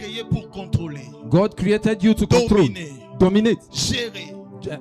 créé pour contrôler, God created you to control, dominate, gérer,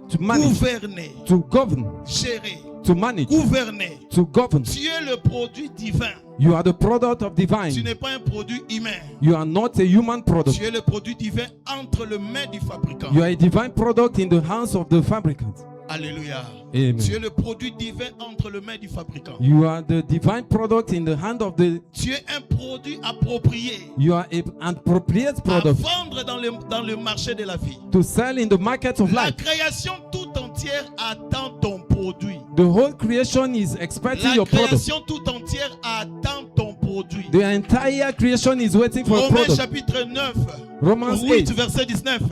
to manage, gouverner, to govern, gérer, to manage, gouverner. to govern. Tu es le produit divin. You are the product of Tu divine. n'es pas un produit humain. You are not a human product. Tu es le produit divin entre les mains du fabricant. You are a divine product in the hands of the fabricant. Alléluia. Amen. Tu es le produit divin entre les mains du fabricant. You are the divine product in the hand of the. Tu es un produit approprié You are an appropriate à product vendre dans le marché de la vie. to sell in the market of La life. création tout entière attend ton produit. The whole creation is expecting La your product. création tout entière attend ton produit. The entire creation is waiting for a Romains product. chapitre 9, Romans 8 8. verset 19.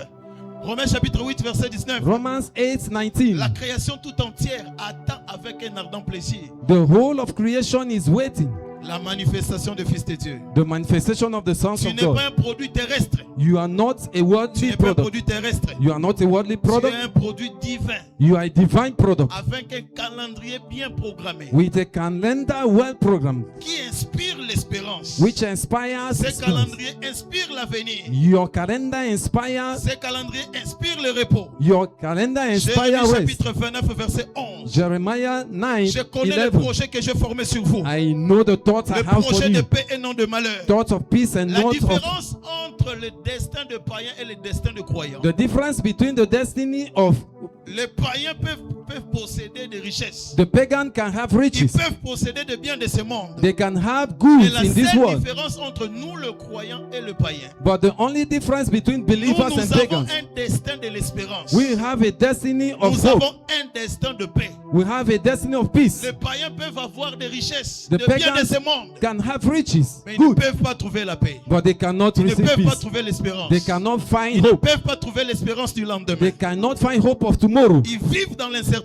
Romains chapitre 8 verset 19. Romans 8:19. La création tout entière attend avec un ardent plaisir The whole of creation is waiting. la manifestation du Fils de Dieu. The manifestation of the sons Tu of n'es pas God. un produit terrestre. You are not a Tu worldly n'es pas un product. produit terrestre. You are not a worldly Tu es product. un produit divin You are a divine product avec un calendrier bien programmé with a calendar well programmed, qui inspire l'espérance. which inspires Ce us. calendrier inspire l'avenir. Your calendar inspires. Ce calendrier inspire le repos. Your calendar inspires Jérémie rest. chapitre 29 verset 11. Jeremiah 9, Je connais les 11. projets que j'ai formés sur vous. I know the thoughts I Le have for projet de you. paix et non de malheur. Thoughts of peace and La not of. différence entre le destin de païen et le destin de croyant. The difference between the destiny of Les païens peuvent posséder des richesses. the pagan can have Ils riches. peuvent posséder des biens de ce monde. They can have Et goods la in this seule world. différence entre nous, le croyant, et le païen, But the only difference between nous, believers nous and avons pagans, un destin de l'espérance. we have a destiny of Nous hope. avons un destin de paix. We have a destiny of peace. Les païens peuvent avoir des richesses, The des biens de pagans ce monde, can have riches, mais ils ne good, peuvent pas trouver la paix. but they cannot Ils ne receive peuvent pas peace. trouver l'espérance. They cannot find Ils ne hope. peuvent pas trouver l'espérance du lendemain. They cannot find hope of tomorrow. Ils vivent dans l'incertitude.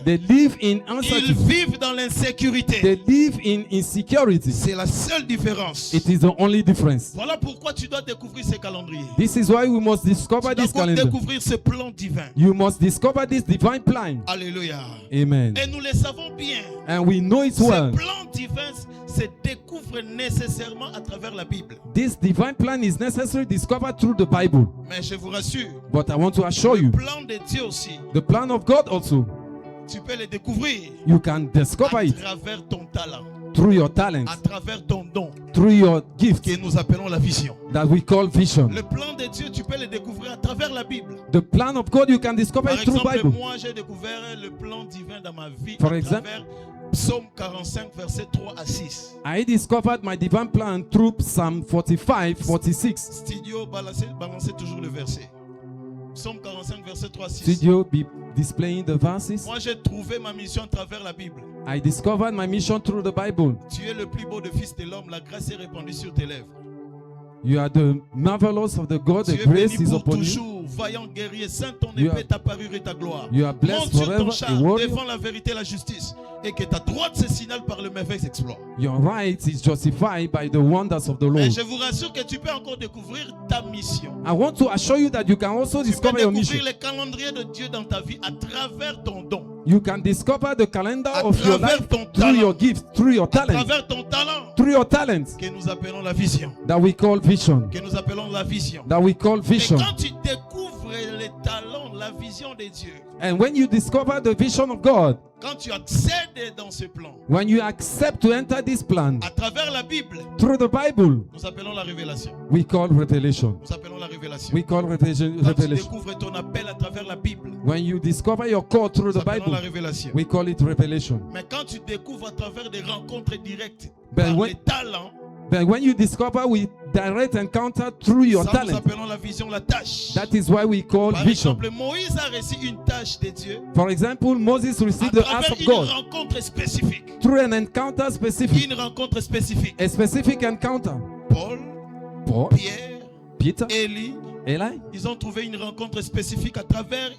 They live in Ils uncertainty. vivent dans l'insécurité. They live in insecurity. C'est la seule différence. It is the only difference. Voilà pourquoi tu dois découvrir ce calendrier. This is why we must discover Tu this dois calendar. découvrir ce plan divin. You must discover this divine plan. Alléluia. Amen. Et nous le savons bien. And we know it Ce well. plan divin se découvre nécessairement à travers la Bible. This divine plan is necessarily discovered through the Bible. Mais je vous rassure, But I want to assure le you, plan de Dieu aussi, the plan of God also, tu peux le découvrir you can discover à it travers ton talent, through your talents, à travers ton don, through your que gifts nous appelons la vision. that we call vision. Le plan de Dieu, tu peux le découvrir à travers la Bible. The plan of God, you can discover Par it through exemple, Bible. moi j'ai découvert le plan divin dans ma vie For à example- travers Psaume 45, versets 3 à 6. I discovered my divine plan through Psalm 45, 46. Studio, balancez toujours le verset. Psaume 45, verset 3 à 6. Studio be displaying the verses. Moi j'ai trouvé ma mission à travers la Bible. I discovered my mission through the Bible. Tu es le plus beau de fils de l'homme, la grâce est répandue sur tes lèvres. You are the marvelous of the God, Tu the es grace béni is pour upon you. toujours, vaillant guerrier, saint ton You épée, are- ta parure et ta gloire. You are blessed Monte sur ton forever, char, a warrior. défends la vérité et la justice, et que ta droite se signale par le merveilleux exploit. Your right is justified by the wonders of the Mais Lord. je vous rassure que tu peux encore découvrir ta mission. I want to assure you that you can also Tu peux discover your mission. découvrir le calendrier de Dieu dans ta vie à travers ton don, You can discover the calendar à of your travers life ton through talent, your gifts, through your à talent, travers ton talent, through your talents que nous appelons la vision. that we call vision. Que nous appelons la vision. That we call Et vision. quand tu découvres les talents, la vision de Dieu, And when you discover the vision of God, quand tu accèdes dans ce plan, when you accept to enter this plan à travers la Bible, through the Bible, nous appelons la révélation. we call revelation. Nous appelons la révélation. We call revelation. Quand tu revelation. découvres ton appel à travers la Bible, When you discover your call through nous the appelons Bible, la révélation. we call it revelation. Mais quand tu découvres à travers des rencontres directes, Ben par ouais. les talents, But when you discover with direct encounter through your ça nous talent, appelons la vision, la tâche. that is why we call Par vision. exemple, Moïse a reçu une tâche de Dieu For example, Moses à received the ask travers of une God rencontre spécifique. through an encounter specific, Une rencontre spécifique. a specific encounter. Paul, Paul, Pierre, Peter, Élie, Eli, ils ont trouvé une rencontre spécifique à travers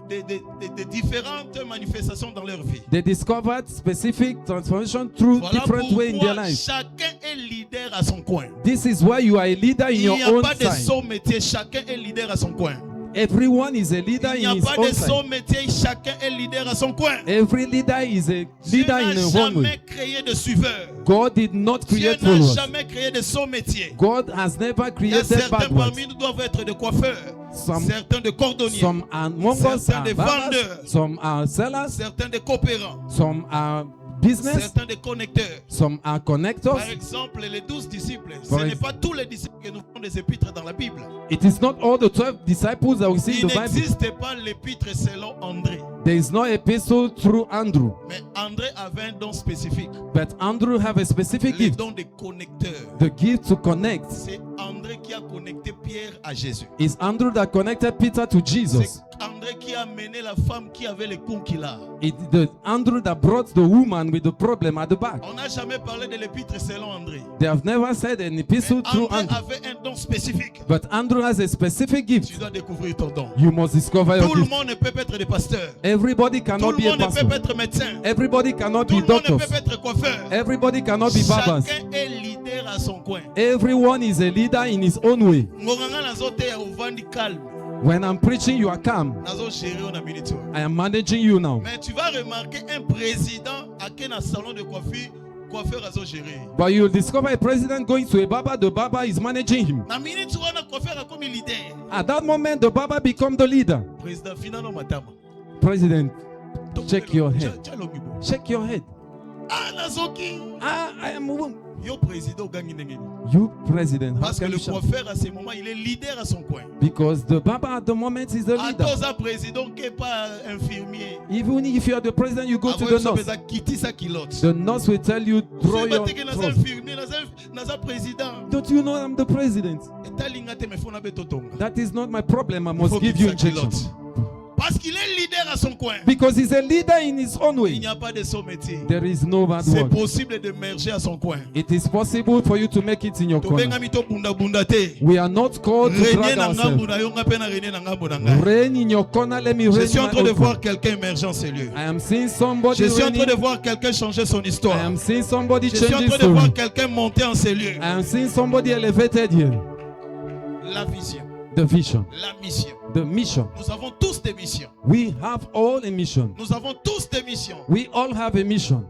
des différentes manifestations dans leur vie. they discovered specific transformation through Voilà different ways in their pourquoi life. chacun est leader à son coin. This is why you are a leader in Il your n'y a own pas de side. son métier, chacun est leader à son coin. Everyone is a leader Il n'y in a his pas own de side. son métier, chacun est leader à son coin. Every leader is a Dieu leader n'a in a own way. jamais créé de suiveurs. God did not Dieu create n'a followers. jamais créé de son métier. God has never Il y a created certains bad ones. parmi nous doivent être des coiffeurs, Some- certains de cordonniers, Some among us certains are des barbers, vendeurs, some are sellers, certains des coopérants, some are business, certains des connecteurs. some are connectors. Par exemple, les 12 disciples, ce For n'est ex- pas tous les disciples que nous font des épîtres dans la Bible. It is not all the 12 disciples that we see Il in the Bible. n'existe pas l'épître selon André. There is no epistle through Andrew, Mais André avait un don spécifique, but Andrew have a specific le gift, don de connecteur. the gift to connect. C'est André qui a connecté Pierre à Jésus. It's Andrew that connected Peter to Jesus. C'est André qui a mené la femme qui avait le conquilard. It's the Andrew that brought the woman with the problem at the back. On n'a jamais parlé de l'épître selon André. They have never said an Mais epistle through André Andrew, avait un don spécifique. but Andrew has a specific Tu gift. dois découvrir ton don. You must discover your Tout le gift. monde ne peut pas être des pasteurs. Everybody Tout cannot le be a monde ne pastor. peut pas être médecin. Everybody cannot Tout be le monde ne peut doctors. pas être coiffeur. Everybody cannot be barbers. Chacun est leader à son coin. Everyone is a leader in his own way. Ngonganga nazo te ovandi calme. When I'm preaching, you are calm. Nazo gérer on a minute. I am managing you now. Mais tu vas remarquer un président à quel salon de coiffeur azo gérer. But you'll discover a president going to a barber, the barber is managing him. Na minute wana coiffeur a comme leader. At that moment, the barber becomes the leader. Président finalement matama. President, check your head. Tchalongibo. Check your head. Ah nazoki. Ah, I am a woman. Yo président gangi ndengeni. You president. How Parce que can le you shout? coiffeur à ce moment, il est leader à son coin. Because the barber at the moment is the À leader. tous un président qui n'est pas infirmier. Even if you are the president, you go to Avant the de nurse. se quitter sa culotte. The nurse will tell you, draw your C'est que trouser. infirmier, naza président. Don't you know I'm the president? Et talinga te me fona betotonga. That is not my problem. I Il must faut give quitter you sa injection. culotte. Parce qu'il est leader à son coin. Because he's a leader in his own Il way. n'y a pas de son métier. There is no bad C'est word. possible d'émerger à son coin. It is possible for you to make it in your corner. Tobenga mito bunda bunda te. We are not called to Régner drag na ngambu ourselves. na yo nga pe na régner na ngambu na ngai. Reign in your corner. Let me Je reign suis en in train my de own corner. voir quelqu'un émerger en ces lieux. I am seeing somebody Je suis en train de reigning. voir quelqu'un changer son I histoire. am seeing somebody Je suis en changing train de voir story. quelqu'un monter en ces lieux. I am seeing somebody elevated here. La vision, The vision, la mission. the mission. Nous avons tous des missions. We have all a mission. Nous avons tous des missions. We all have a mission.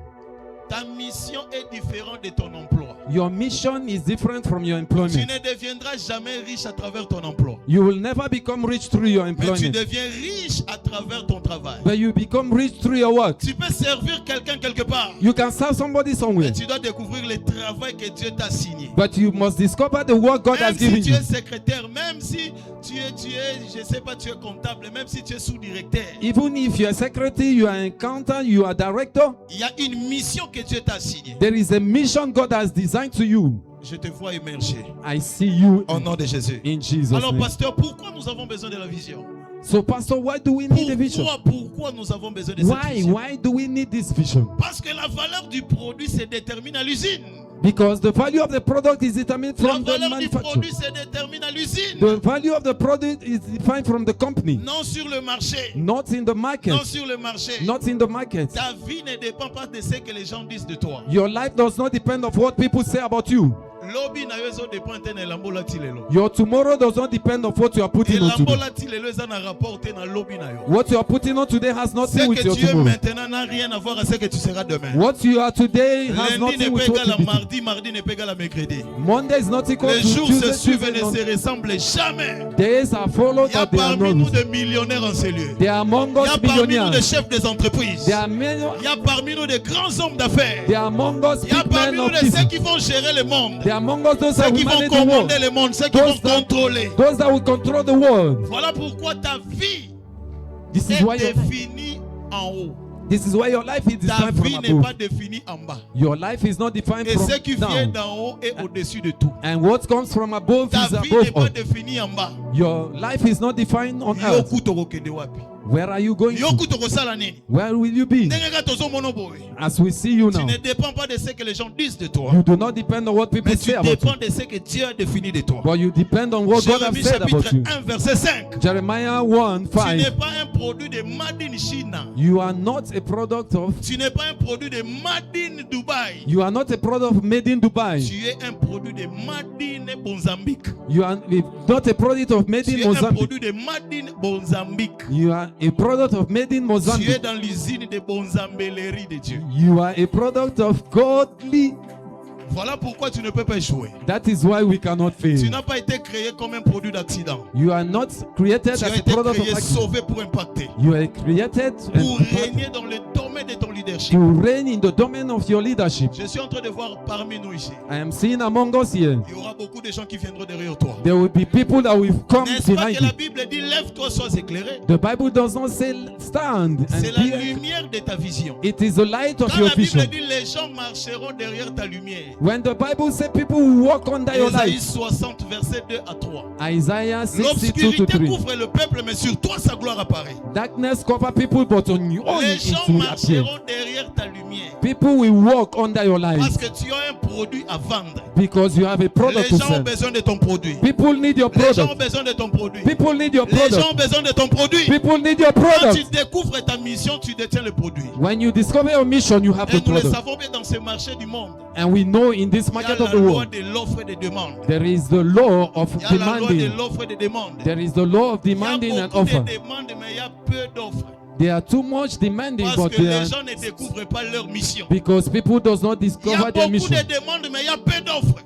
Ta mission est différente de ton emploi. Your mission is different from your Tu employment. ne deviendras jamais riche à travers ton emploi. You will never become rich through your Mais tu employment, deviens riche à travers ton travail. but you become rich through your work. Tu peux servir quelqu'un quelque part. You can serve somebody somewhere, Mais tu dois découvrir le travail que Dieu t'a signé. but you must discover the work God has Même si given tu you. es secrétaire, même si tu es, je sais pas, tu es comptable, même si tu es sous-directeur, Even if you are secretary, you are an accountant, you are director, il y a une mission que Dieu t'a signée. there is a mission God has designed to you. Je te vois émerger. I see you Au nom de Jésus. in Jesus' Alors, name. pasteur, pourquoi nous avons besoin de la vision? So, Pastor, why do we need a vision? Pourquoi nous avons besoin de cette Why? vision? Why do we need this vision? Parce que la valeur du produit se détermine à l'usine. Because the value of the product is determined La from the valeur du manufacturer. produit se détermine à l'usine. The value of the product is defined from the company, Non sur le marché. not in the market. Non sur le marché. Not in the market. Ta vie ne dépend pas de ce que les gens disent de toi. Your life does not depend on what people say about you. Lobi na yo ezo dépend te na elambo lati lelo. Your tomorrow does not depend on what you are putting on Elambo today. lati lelo eza na rapport te na lobi na yo. What you are putting on today has Ce nothing with que your tu es tomorrow. maintenant n'a rien à voir avec ce que tu seras demain. What you are today has Lundi nothing n'est with pas what égal à you will be. mardi, mardi n'est pas égal à mercredi. Monday is not equal Les to jours se Tuesday. suivent et Tuesday ne not. se ressemblent jamais. Days are followed, Il y a but they are parmi nous not. des millionnaires en ces lieux. They are among Il y a us parmi nous des millionaires. chefs des entreprises. They are many. Il y a parmi nous des grands hommes d'affaires. They are among us Il y a big parmi men nous of de ceux business. qui vont gérer le monde. They are among us those Ceux that qui will vont manage the world. commander le monde, ceux qui vont Those that- contrôler. Those that will control the world. Voilà pourquoi ta vie This is est why your, définie en haut. this is why your life is Ta defined vie from n'est above. pas définie en bas. Your life is not defined Et from ce qui vient down. d'en haut est au-dessus de tout. And what comes from above Ta is vie n'est above pas all. définie en bas. Your life is not defined on earth. Yoku tokokende wapi. Where are you going to? Yoku tokosala nini? Where will you be? Ndenge kaka tozomono boye. As we see you Tu now, ne dépends pas de ce que les gens disent de toi, you do not depend on what people mais tu say about you, dépends de ce que Dieu a défini de toi. but you depend on what God has Jérémie said about chapitre you. 1 verset 5. Jeremiah 1, Tu n'es 5. pas un produit de Made in China. You are not a product of, Tu n'es pas un produit de Made in Dubai. you are not a product made in Dubai. Tu es un produit de Made in Mozambique. You are not a product of made Tu in es un Mozambique. produit de Made in Mozambique. You are a product of made in Tu es Mozambique. dans l'usine de bonzambellerie de Dieu. You are a product of godly. Voilà pourquoi tu ne peux pas échouer. That is why we cannot Tu fail. n'as pas été créé comme un produit d'accident. You are not created Tu as as a été product créé of accident. sauvé pour impacter. You are created Pour régner dans le domaine de ton leadership. to reign in the domain of your leadership. Je suis en train de voir parmi nous ici. I am seeing among us here, Il y aura beaucoup de gens qui viendront derrière toi. there will be people that will come N'est-ce pas behind que la you. Bible dit lève-toi, sois éclairé? The Bible does not say stand C'est and la be. lumière de ta vision. It is the light of Quand your la Bible vision. dit les gens marcheront derrière ta lumière. When the Bible says people will walk under your Ésaïe light, 60 verset 2 à 3. Isaiah 62 to L'obscurité 3. couvre le peuple, mais sur toi sa gloire apparaît. Darkness cover people, but on you only Les it gens will appear. marcheront derrière ta lumière. People will walk under your light Parce que tu as un produit à vendre. because you have a product Les to gens ont sell. besoin de ton produit. People need your Les gens ont product. besoin de ton produit. People need your Les gens product. ont besoin de ton produit. People need your Quand tu product. découvres ta mission, tu détiens le produit. When you discover your mission, you have Et the nous le product. savons bien dans ce marché du monde. And we know in this Il y a market la of the loi world, de l'offre et de demande. there is the law of Il y a la loi de demanding. l'offre et de demande. There is the law of Il y a demanding and beaucoup offer. de demandes, mais il y a peu d'offres. There are too much demanding, Parce but que there les are, gens ne découvrent pas leur mission. because people does not Il y a discover their beaucoup mission. de demandes, mais il y a peu d'offres.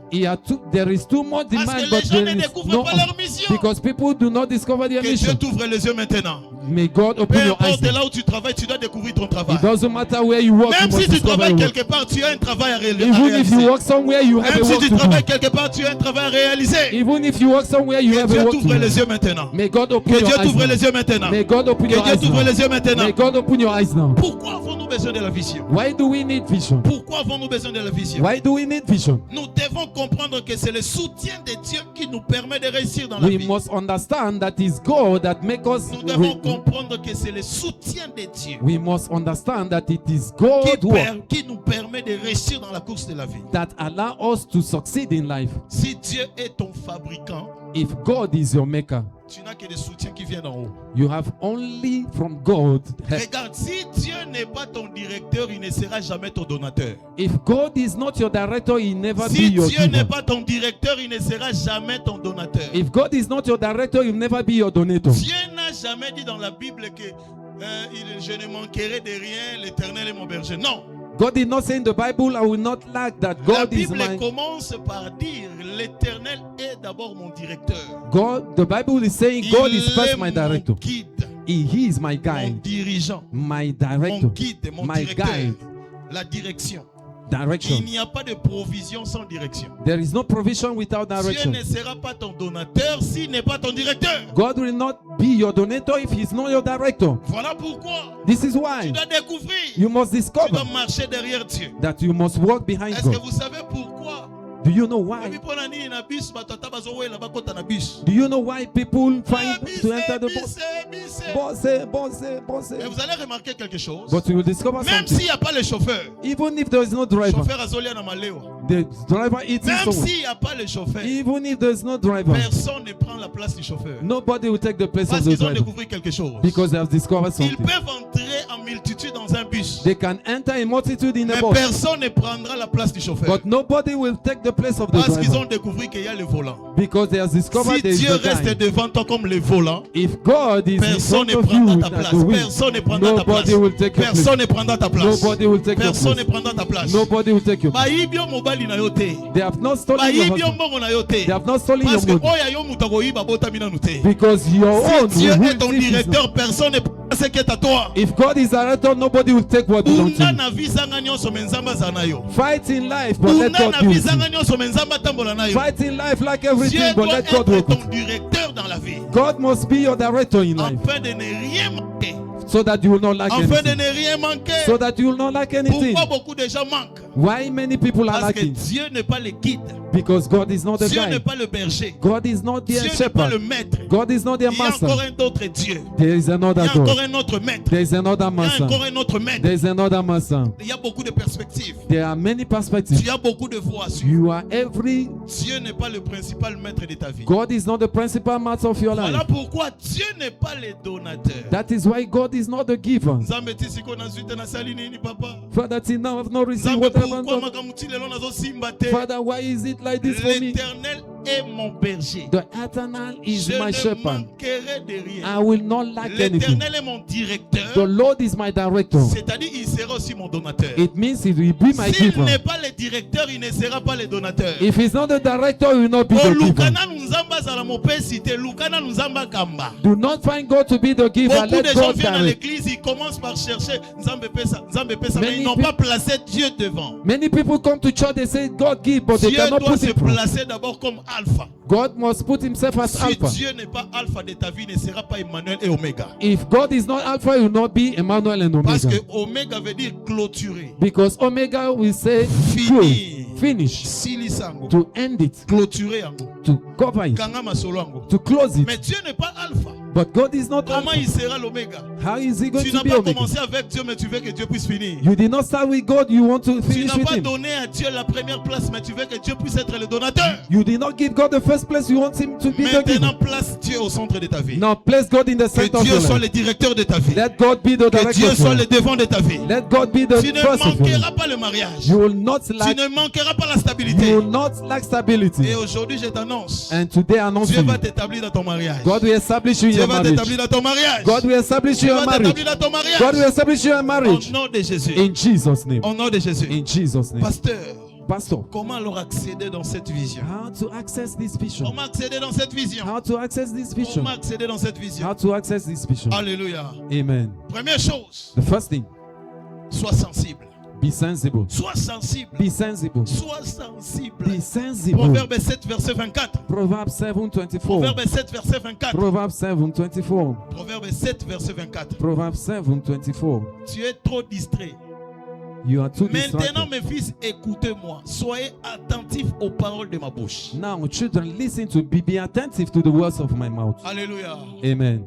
There is too much Parce demand, que but les gens there ne is découvrent no pas leur mission. because people do not discover their Que Dieu mission. t'ouvre les yeux maintenant. May God Peu open your eyes. importe là où tu travailles, tu dois découvrir ton travail. It doesn't matter where you work, you Même must si tu discover travailles your work. quelque part, tu as un travail à Even if you réaliser. work somewhere, you have Même a si work tu to travailles do. quelque part, tu as un travail à réaliser. Even if you work somewhere, you Que have a Dieu work to t'ouvre do. les yeux maintenant. May God open Que your Dieu eyes t'ouvre les now. yeux maintenant. May God open Que your Dieu eyes t'ouvre now. les yeux maintenant. May God open your eyes now. Pourquoi avons-nous besoin de la vision? Why do we need vision? Pourquoi avons-nous besoin de la vision? Why do we need vision? Nous devons comprendre que c'est le soutien de Dieu qui nous permet de réussir dans la We vie. must understand that it's God that makes us. Nous devons comprendre que c'est le soutien de Dieu We must understand that it is God's work qui nous permet de réussir dans la course de la vie. that allow us to succeed in life. Si Dieu est ton fabricant, If God is your maker, tu n'as que des soutiens qui viennent d'en haut. you have only from God help. Regarde, si Dieu n'est pas ton directeur, il ne sera jamais ton donateur. If God is not your director, He never be Si your Dieu n'est giver. pas ton directeur, il ne sera jamais ton donateur. If God is not your director, He'll never be your donator. Dieu n'a jamais dit dans la Bible que je ne manquerai de rien, l'Éternel est mon berger. Non. God did not say in the Bible, I will not lack that La God is Bible my commence par dire l'Éternel est d'abord mon directeur. God. The Bible is saying God Il is first est my director. mon guide, He is my mon guide, dirigeant, my mon director, guide, mon my directeur. guide, La direction. direction. Il n'y a pas de provision sans direction. There is no provision without Dieu direction. ne sera pas ton donateur s'il n'est pas ton directeur. God will not be your donator if He's not your director. Voilà pourquoi This is tu why dois découvrir, you must tu discover dois marcher derrière Dieu. that you must walk behind Est-ce que God. vous savez pourquoi? Do you know why? Do you know why people find to enter the bus? Boss. Et vous allez remarquer quelque chose. But you will discover Même something. s'il n'y a pas le chauffeur, Even if there is no driver, chauffeur azolia na maleo. the driver eating Même someone. s'il n'y a pas le chauffeur, Even if there is no driver, personne ne prend la place du chauffeur. nobody will take the place Parce of the qu'ils ont driver découvert quelque chose. because they have discovered Ils something. peuvent entrer en multitude dans un bus, They can enter a multitude in a mais bus, personne ne prendra la place du chauffeur. but nobody will take the place of the Parce qu'ils driver ont découvert qu'il y a le volant. because they have discovered Si there is Dieu the reste time. devant toi comme le volant, If God is in personne front ne of you prendra ta at place. the wheel, Personne ne prendra ta place. nobody will take your Personne place. ne prendra ta place. Nobody will take your Personne ne place. prendra ta place. Nobody will take your place. Bayibio mobali na yo te. They have not stolen your Bayibio husband. mbongo na yo te. They have not stolen your Parce que money oya yo mutu akoyiba botami nanu te. because your own Si Dieu will est ton take his- directeur, personne ne prendra ce qui est à toi. If God is director, nobody will take what belongs to Bunda you. na vie zanga nyonso me nzambe aza na yo. Fight in life, but let Bunda God na be vie with zanga you. nyonso me nzambe atambola na yo. Fight in life like Dieu everything, but doit let God être work with ton you. directeur dans la vie. God must be your director in life Afin de ne rien manquer. so that you will not lack Afin de anything. ne rien manquer. So that you will not lack anything. Pourquoi beaucoup de gens manquent? Why many people are Parce que lacking? Dieu n'est pas le guide. Because God is not the Dieu n'est guide. pas le berger. God is not Dieu the n'est pas shepherd. le maître. God is not Il the y a encore master. un autre Dieu. There is Il y another a encore God. un autre maître. There is another Il y a master. encore un autre maître. There is another master. Il y a beaucoup de perspectives. There are many perspectives. Il y a beaucoup de voies à suivre. You are every. Dieu n'est pas le principal maître de ta vie. God is not the principal master of your Voilà life. pourquoi Dieu n'est pas le donateur. That is why God is not the giver. Nzambe ti siko na zuite na sali nini papa. Father, till now I've not received Nzambe whatever. pourquoi makamuti lelo nazo simba te. Father, why is it like this for me? L'Éternel est mon berger. The eternal is Je my ne shepherd. manquerai de rien. I will not lack anything. L'Éternel est mon The directeur. Lord is my director. C'est-à-dire il sera aussi mon donateur. It means he will be my S'il giver. n'est pas le directeur, il ne sera pas le donateur. If he's not the director, he will not be Oh, the giver. Lukana nzamba zala mopesi te, Lukana nzamba kamba. Do not find God to be the giver. Beaucoup de Let gens God viennent à direct. l'église, ils commencent par chercher Nzambe pesa, mais Many ils n'ont peop- pas placé Dieu devant. Many people come to church, they say God give, but they Dieu cannot doit put se it. From. placer d'abord comme alpha. God must put himself as Si Alpha. Dieu n'est pas alpha de ta vie, il ne sera pas Emmanuel et Oméga. If God is not Alpha, he will not be Emmanuel and Parce Omega. que Oméga veut dire clôturer, Because Omega will say Finir. close, finish, silisango, to end it, clôturer yango, to cover it, kanga masolo yango. to close it. Mais Dieu n'est pas alpha. But God is not Comment Alpha. il sera l'Oméga? How is he going Tu to n'as be pas Omega? commencé avec Dieu, mais tu veux que Dieu puisse finir. You did not start with God, you want to Tu finish n'as with pas him. donné à Dieu la première place, mais tu veux que Dieu puisse être le donateur. You did not give God the first place, you want him to be the Maintenant, giver. place Dieu au centre de ta vie. Now place God in the Que center of Dieu your soit life. le directeur de ta vie. Let God be the Que director Dieu of your soit le life. devant de ta vie. Let God be the Tu ne first of your life. manqueras pas le mariage. You will not Tu lack, ne manqueras pas la you stabilité. will not lack stability. Et aujourd'hui, je t'annonce, And today I announce Dieu to va you, t'établir dans ton mariage. God will establish you in Dieu your va marriage. t'établir dans ton mariage. God will establish you Dieu in your va t'établir marriage. dans ton God will mariage. establish you in Au marriage. nom de Jésus. In Jesus' name. Au nom de Jésus. In Jesus' name. Pasteur, Pastor, comment alors accéder dans cette vision? how to access this vision? Comment accéder dans cette vision? How to access this vision? Comment accéder dans cette vision? How to access this vision? Alléluia. Amen. Première chose, The first thing, sois sensible. be sensible. Sois sensible. Be sensible. Sois sensible. Be sensible. Proverbe 7, verset 24. Proverbs 7:24. Proverbe 7, verset 24. Proverbs 7:24. Proverbe 7, verset 24. Proverbs 7:24. Tu es trop distrait. You are too Maintenant, distracted. mes fils, écoutez-moi. Soyez attentifs aux paroles de ma bouche. Now, children, listen to be attentive to the words of my mouth. Alléluia. Amen.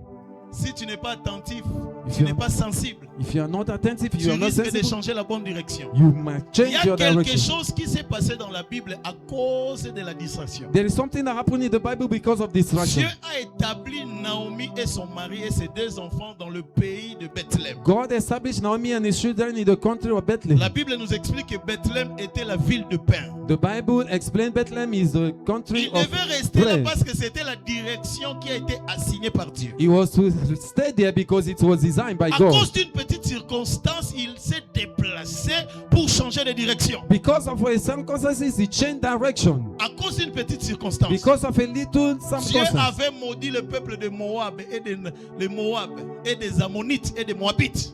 Si tu n'es pas attentif, If tu you- n'es pas sensible, If you are not attentive, tu you are not risques de sensible. changer la bonne direction. You might Il y change a your quelque direction. chose qui s'est passé dans la Bible à cause de la distraction. There is something that happened in the Bible because of distraction. Dieu a établi Naomi et son mari et ses deux enfants dans le pays de Bethléem. God established Naomi and his children in the country of Bethlehem. La Bible nous explique que Bethléem était la ville de pain. The Bible explains Bethlehem is the country Il of devait rester là bread. parce que c'était la direction qui a été assignée par Dieu. He was to stay there because it was designed by À God. cause d'une petite circonstance, il s'est déplacé pour changer de direction. Because of his circumstances, he changed direction. À cause d'une petite circonstance, Because of a little Dieu circumstance, avait maudit le peuple de Moab et les Moab et des Ammonites et des Moabites.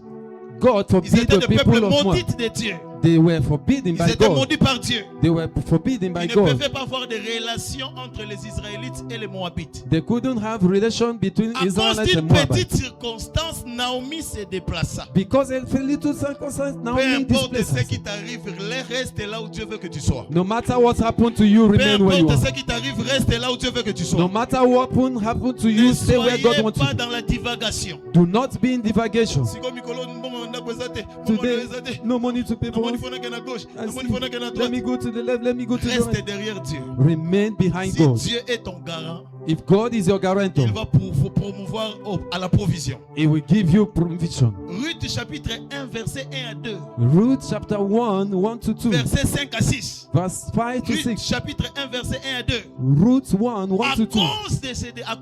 God Ils forbid étaient the des people peuples of Moab. maudits de Dieu. They were forbidden Ils by étaient God. maudits par Dieu. They were forbidden by Ils ne God. pouvaient pas avoir de relations entre les Israélites et les Moabites. They couldn't have relation between À cause Israelites d'une and Moabites. petite circonstance, Naomi se déplaça. Because of a little circumstance, Peu Naomi importe displaced ce qui herself. t'arrive, reste là où Dieu veut que tu sois. No matter what happened to you, Peu remain where you importe are. ce qui t'arrive, reste là où Dieu veut que tu No sois. matter what happened to you, Ne stay where God soyez wants pas you. dans la divagation. Do not be in divagation. Siko mikolo mbongo ndako eza te, mbongo Today, eza te. no money to pay for Namoni it. fonake na gauche, I namoni see. fonake na Let me droite. go to the left, let me go to the Reste right. derrière Dieu. Remain behind Si God. Dieu est ton garant, If God is your guarantor, il va vous promouvoir à la provision. He will give you provision. Ruth chapitre 1 verset 1 à 2, Ruth chapter 1, 1 to 2, verset 5 à 6. verse 5 to Ruth 6. chapitre 1 verset 1 à 2. Ruth 1, 1 À to 2.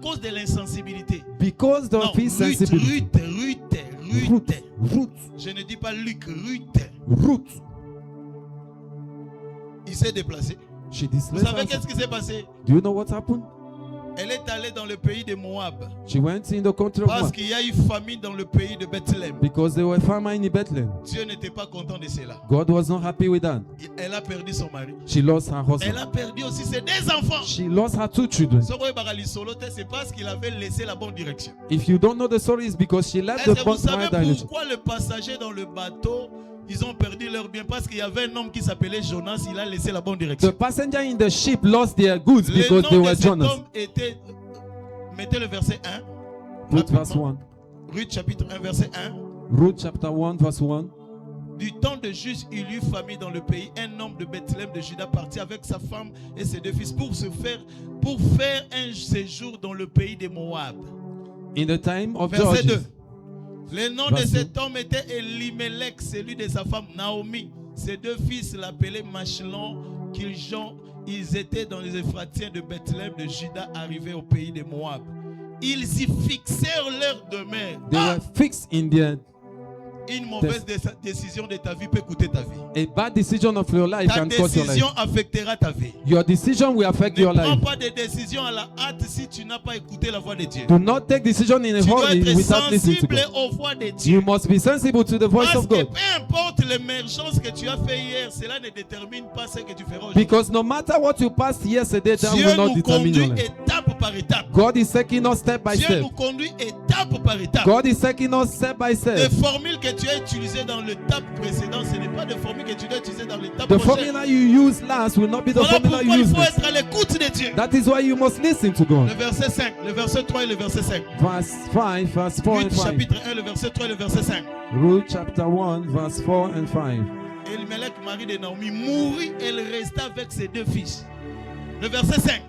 cause de l'insensibilité. Because Non, of his Ruth, sensibility. Ruth. Ruth. Je ne dis pas Luc, Ruth. Ruth. Il s'est déplacé. She Vous displaced savez herself. qu'est-ce qui s'est passé? Do you know what happened? Elle est allée dans le pays de Moab. She went in the country of Parce Moab qu'il y a eu famine dans le pays de Bethléem. because they were famine in Bethlehem. Dieu n'était pas content de cela. God was not happy with that. Elle a perdu son mari. She lost her husband. Elle a perdu aussi ses deux enfants. She lost her 2 children. C'est parce qu'il avait laissé la bonne direction. If you don't know the story, it's because she left Est-ce the que vous savez right direction. pourquoi le passager dans le bateau, ils ont perdu leur bien parce qu'il y avait un homme qui s'appelait Jonas, il a laissé la bonne direction. The passenger in the ship lost their goods Le because they nom de were cet Jonas. homme était, mettez le verset 1. Ruth verse rapidement. 1. Ruth chapitre 1 verset 1. Ruth chapter 1 verse 1. Du temps de Jus, il y eut famille dans le pays. Un homme de Bethléem de Juda partit avec sa femme et ses 2 fils pour faire un séjour dans le pays des Moab. In the time of Verset 2. Judges. Le nom de Verset cet homme était Elimelech, celui de sa femme Naomi. Ses 2 fils l'appelaient Machlon, Kiljon. Ils étaient dans les Éphratiens de Bethléem de Juda, arrivés au pays des Moab. Ils y fixèrent leur demeure. They were fixed in their. Une mauvaise décision de ta vie peut coûter ta vie. A bad decision of your life Ta can cost your décision life. affectera ta vie. Your decision will affect Ne your prends life. pas de décision à la hâte si tu n'as pas écouté la voix de Dieu. Do not take decision in a Tu dois hurry être without listening to sensible God. aux voix de Dieu. You must be sensible to the voice Parce of que God. peu importe l'émergence que tu as fait hier, cela ne détermine pas ce que tu feras aujourd'hui. Because no matter what you passed yesterday, that Dieu will not nous determine your conduit life. étape par étape. God is taking us step by Dieu step. nous conduit étape par étape. God is taking us step by Les step. formules que tu as utilisées dans l'étape précédente, ce n'est pas des formules que tu dois utiliser dans l'étape The prochaine. formula you use last will not be the Voilà formula pourquoi you il use faut next. être à l'écoute de Dieu. That is why you must listen to God. Le verset 5, le verset 3 et le verset 5. Verse 5, verse 4 and Ruth 5. chapitre 1, le verset 3 et le verset 5. Ruth chapter 1, verse 4 and 5. Elimelech, mari de Naomi, mourut, elle resta avec ses 2 fils. Le verset 5.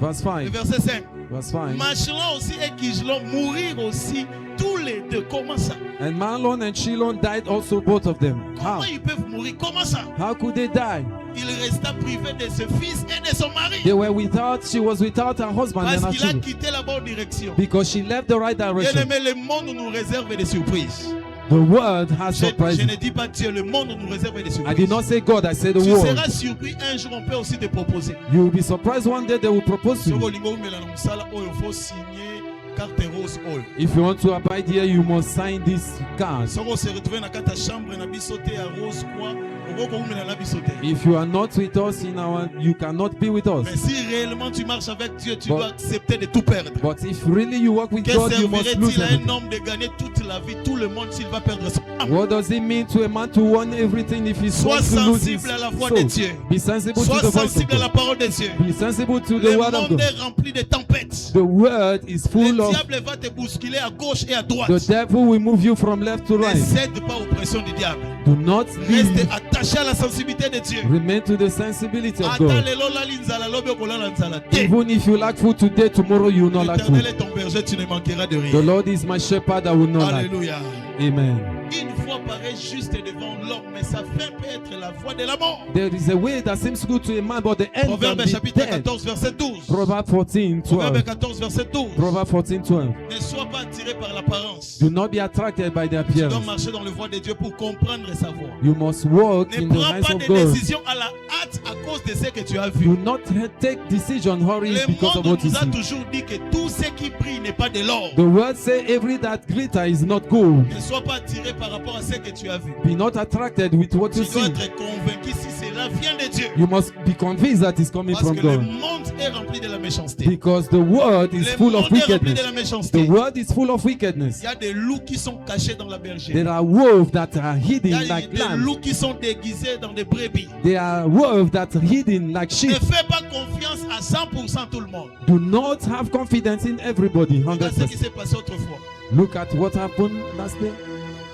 Verse Le 5. verset 5. Verse 5. Machlon aussi et Kijlon mourirent aussi, tous les deux. Comment ça? And Mahlon and Chilon died also, both of them. Comment How? ils peuvent mourir? Comment ça? How could they die? Il resta privé de ses fils et de son mari. They were without, she was without her husband and Parce her qu'il a children. quitté la bonne direction. Because she left the right Bien direction. aimé, le monde nous réserve des surprises. The world has Je surprised ne me. dis pas Dieu, le monde nous réserve des I surprises. did not say God, I said the Tu world. seras surpris un jour, on peut aussi te proposer. You will be surprised one day they will propose to Soko you. lingo umela na musala oyo faut signer carte rose oyo. If you want to abide here, you must sign this card. Soko se retrouver na kata chambre na biso te ya rose quoi, okoko umela na biso te. If you are not with us in our, you cannot be with us. Mais si réellement tu marches avec Dieu, tu But- dois accepter de tout perdre. But if really you work with Que God, you must lose servirait-il à un everything. homme de gagner toute la vie, tout le monde, s'il va perdre son âme? What does it mean to a man to want everything if he's Sois going to lose his sensible à la voix de soul? Dieu. Be sensible to Sois the voice of sensible à la God. parole de Dieu. Be sensible to the Le word of monde God. est rempli de tempêtes. The word is Le full of. diable va te bousculer à gauche et à droite. The devil will move you from left to Ne right. cède pas aux pressions du diable. Do not Reste leave. attaché à la sensibilité de Dieu. Remain to the sensibility of Ata God. lelo lali nzala, lobi okolala nzala te. Even if you lack food today, tomorrow you will not lack L'Éternel food. est ton berger, tu ne manqueras de The rien. Lord is my shepherd, I will not lack. Alléluia. Amen. Une voix paraît juste devant l'homme, mais sa fin peut être la voix de la mort. There is a way that seems good to a man, but the end can Proverbe be chapitre dead. 14, verset 12. Proverbs 14, Proverbe 12. 14, verset 12. Proverbs 14, 12. Ne sois pas attiré par l'apparence. Do not be attracted by the Tu dois appearance. marcher dans le voie de Dieu pour comprendre sa voix. You must walk Ne in the prends eyes pas of de God. décisions à la hâte à cause de ce que tu as Do vu. not take decision hurry Le because of monde what you nous a see. toujours dit que tout ce qui brille n'est pas de l'or. The word say every that glitter is not gold. Ne sois pas attiré par rapport à ce que tu as vu. Be not attracted with what Tu you dois see. être convaincu si cela vient de Dieu. You must be convinced that it's coming Parce from que le God. monde est rempli de la méchanceté. Because the word is Le full of monde est rempli wickedness. de la The méchanceté. word is full of wickedness. Il y a des loups qui sont cachés dans la bergerie. There are wolves that are Il y hidden a like des lambs. loups qui sont déguisés dans des brebis. There are wolves that are hidden like Ne sheep. fais pas confiance à 100% tout le monde. Do not have confidence in everybody. Regarde ce qui 100%. s'est passé autrefois. Look at what happened last day.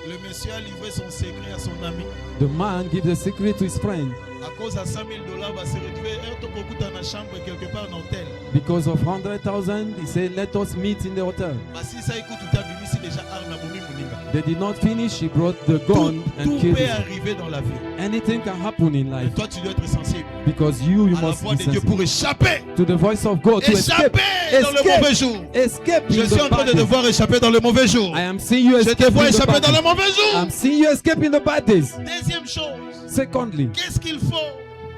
Le monsieur a livré son secret à son ami. The man gives the secret to his friend. À cause de $100 000, va se retrouver dans la chambre quelque part en hôtel. Because of 100,000, he said, let us meet in the hotel. Bah, si ça écoute tout à l'heure, ici déjà arme à Boumi Mouninga. They did not finish. He brought the gun and Tout killed peut him. arriver dans la vie. Anything can happen in Et life toi, tu dois être sensible because you à la must voix be de Dieu sensible pour échapper. to the voice of God, to escape. Échapper dans le mauvais jour. Escape Je in suis en the train de bad days. devoir échapper dans le mauvais jour. I am seeing you Je te escape vois in the échapper bad dans le days. mauvais jour. I'm seeing you escape in the bad days. Deuxième chose, Secondly, qu'est-ce qu'il faut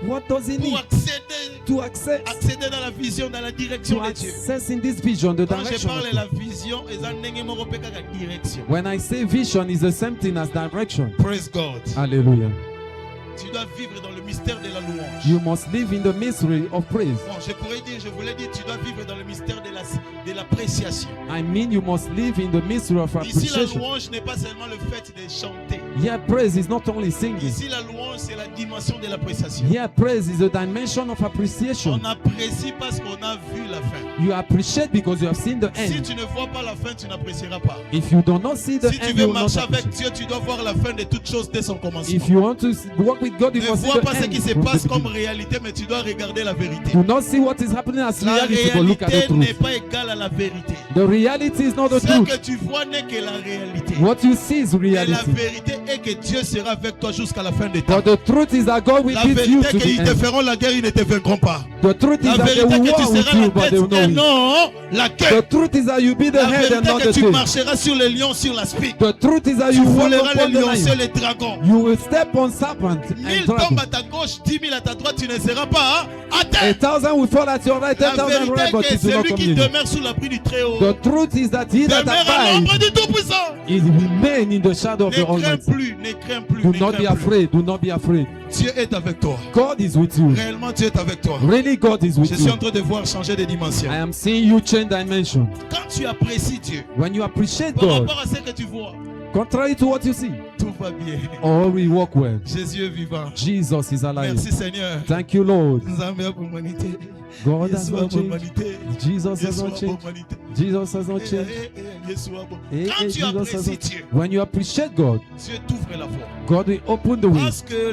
what does he pour need to access accéder dans la vision, dans la direction to de Dieu? access in this vision, the Quand je direction? parle of de la God? vision, eza ndenge moko pe kaka direction. When I say vision, is the same thing as direction. Praise God. Hallelujah. Tu dois vivre dans le mystère de la louange. You must live in the mystery of praise. Bon, je voulais dire, tu dois vivre dans le mystère de l'appréciation. I mean, you must live in the mystery of Ici, la appreciation. louange n'est pas seulement le fait de chanter. Here praise is not only singing. Ici, la louange, c'est la dimension de l'appréciation. Here praise is a dimension of appreciation. On apprécie parce qu'on a vu la fin. You appreciate because you have seen the Si end. tu ne vois pas la fin, tu n'apprécieras pas. If you do not see the Si tu end, veux you will marcher not avec appreciate. Dieu, tu dois voir la fin de toutes choses dès son commencement. If you want to walk with God, you Ne must see vois the pas ce qui se end. from passe the comme beginning. réalité, mais tu dois regarder la vérité. Do not see what is happening as La reality, but look at the réalité n'est truth. pas égale à la vérité. The reality is not the Ce truth. que tu vois n'est que la réalité. What you see is Et la reality. vérité est que Dieu sera avec toi jusqu'à la fin des temps. But the truth is that God will La be with you vérité to qu'ils the te end. feront la guerre, ils ne te vaincront pas. The truth is La that they vérité will que tu war with seras la you, but they will tête et not win. non la The queue. truth is that you be the La head and vérité not que the tu tail. marcheras sur les lions, sur la spique. The truth is that Tu you walk voleras upon les the lions, sur lion. les dragons. You will step on serpent 1000 and tombent dragon. à ta gauche, 10 000 à ta droite, tu ne seras pas à A terre. thousand will fall at your right, La 10,000 vérité right, est but que it will not celui come qui in. demeure sous l'abri du Très-Haut The truth is that he that demeure à l'ombre abides du Tout-Puissant. is remain in the shadow of Ne the crains Almighty. plus, ne crains plus, Do ne not be crains plus. afraid. Do not be afraid. Dieu est avec toi. God is with you. Réellement, Dieu est avec toi. Really, God is with Je suis en you. train de voir changer de dimension. I am seeing you change dimension. Quand tu apprécies Dieu, When you appreciate par God, rapport à ce que tu vois, contrary to what you see, tout va bien. all will walk well. Jésus est vivant. Jesus is alive. Merci Seigneur. Thank you, Lord. Nous avons pour humanité. God has Yeshua not pour changed. humanité. Jesus has Yeshua not pour changed. humanité. Jesus has not changed. Yeshua pour- Eh, Quand eh, tu Jesus has apprécies not- Dieu, When you appreciate God, Dieu t'ouvre la voie. God will open the way. Parce que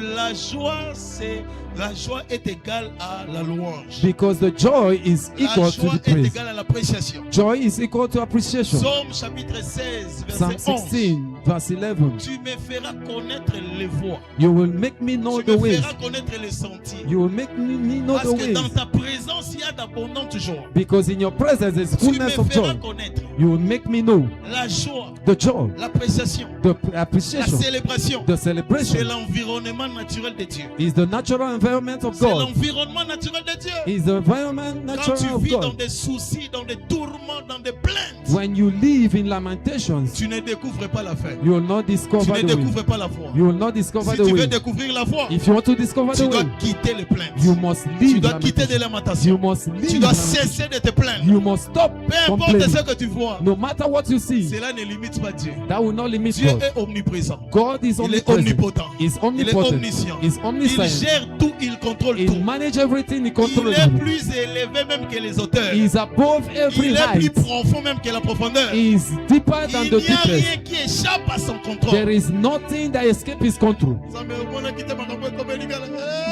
la joie est égale à la louange. Because the joy is La equal to joie the est praise. égale à l'appréciation. Joy is equal to appreciation. Psaume chapitre 16, Psalm verset 11. 16, verse 11. Tu me feras connaître les voies. You will make me know Tu the me ways. feras connaître les sentiers. You will make me know Parce the que ways. dans ta présence, il y a d'abondantes joie. Because in your presence is Tu me fullness of feras joy. connaître You will make me know la joie, the joy, l'appréciation, the la appreciation, célébration. the C'est celebration. l'environnement naturel de Dieu. Is the natural environment of C'est God. l'environnement naturel de Dieu. Is the environment Quand natural tu of vis dans God. des soucis, dans des tourments, dans des plaintes, When you live in lamentations, tu ne découvres pas la fin. you will not Tu discover ne the way. découvres pas la foi. You will not discover Si the tu veux way. découvrir la foi, If you want to discover tu the dois way, quitter les plaintes. you must Tu leave dois quitter des lamentation. You lamentations. must Tu leave dois lamentation. cesser de te plaindre. You must stop Peu importe complaining. ce que tu vois, No matter what you see, cela ne limite pas Dieu. that will not limit Dieu God. est omniprésent. God is Il est omnipresent. omnipotent. Is Il est omnipotent. omniscient. Is Il omniscient. gère tout, il contrôle He tout. manage everything. He Il controls est everything. plus élevé même que les auteurs. He is above every Il est plus height. profond même que la profondeur. He is deeper than Il the n'y a deepest. rien qui échappe à son There contrôle. is nothing that escapes his control. Tout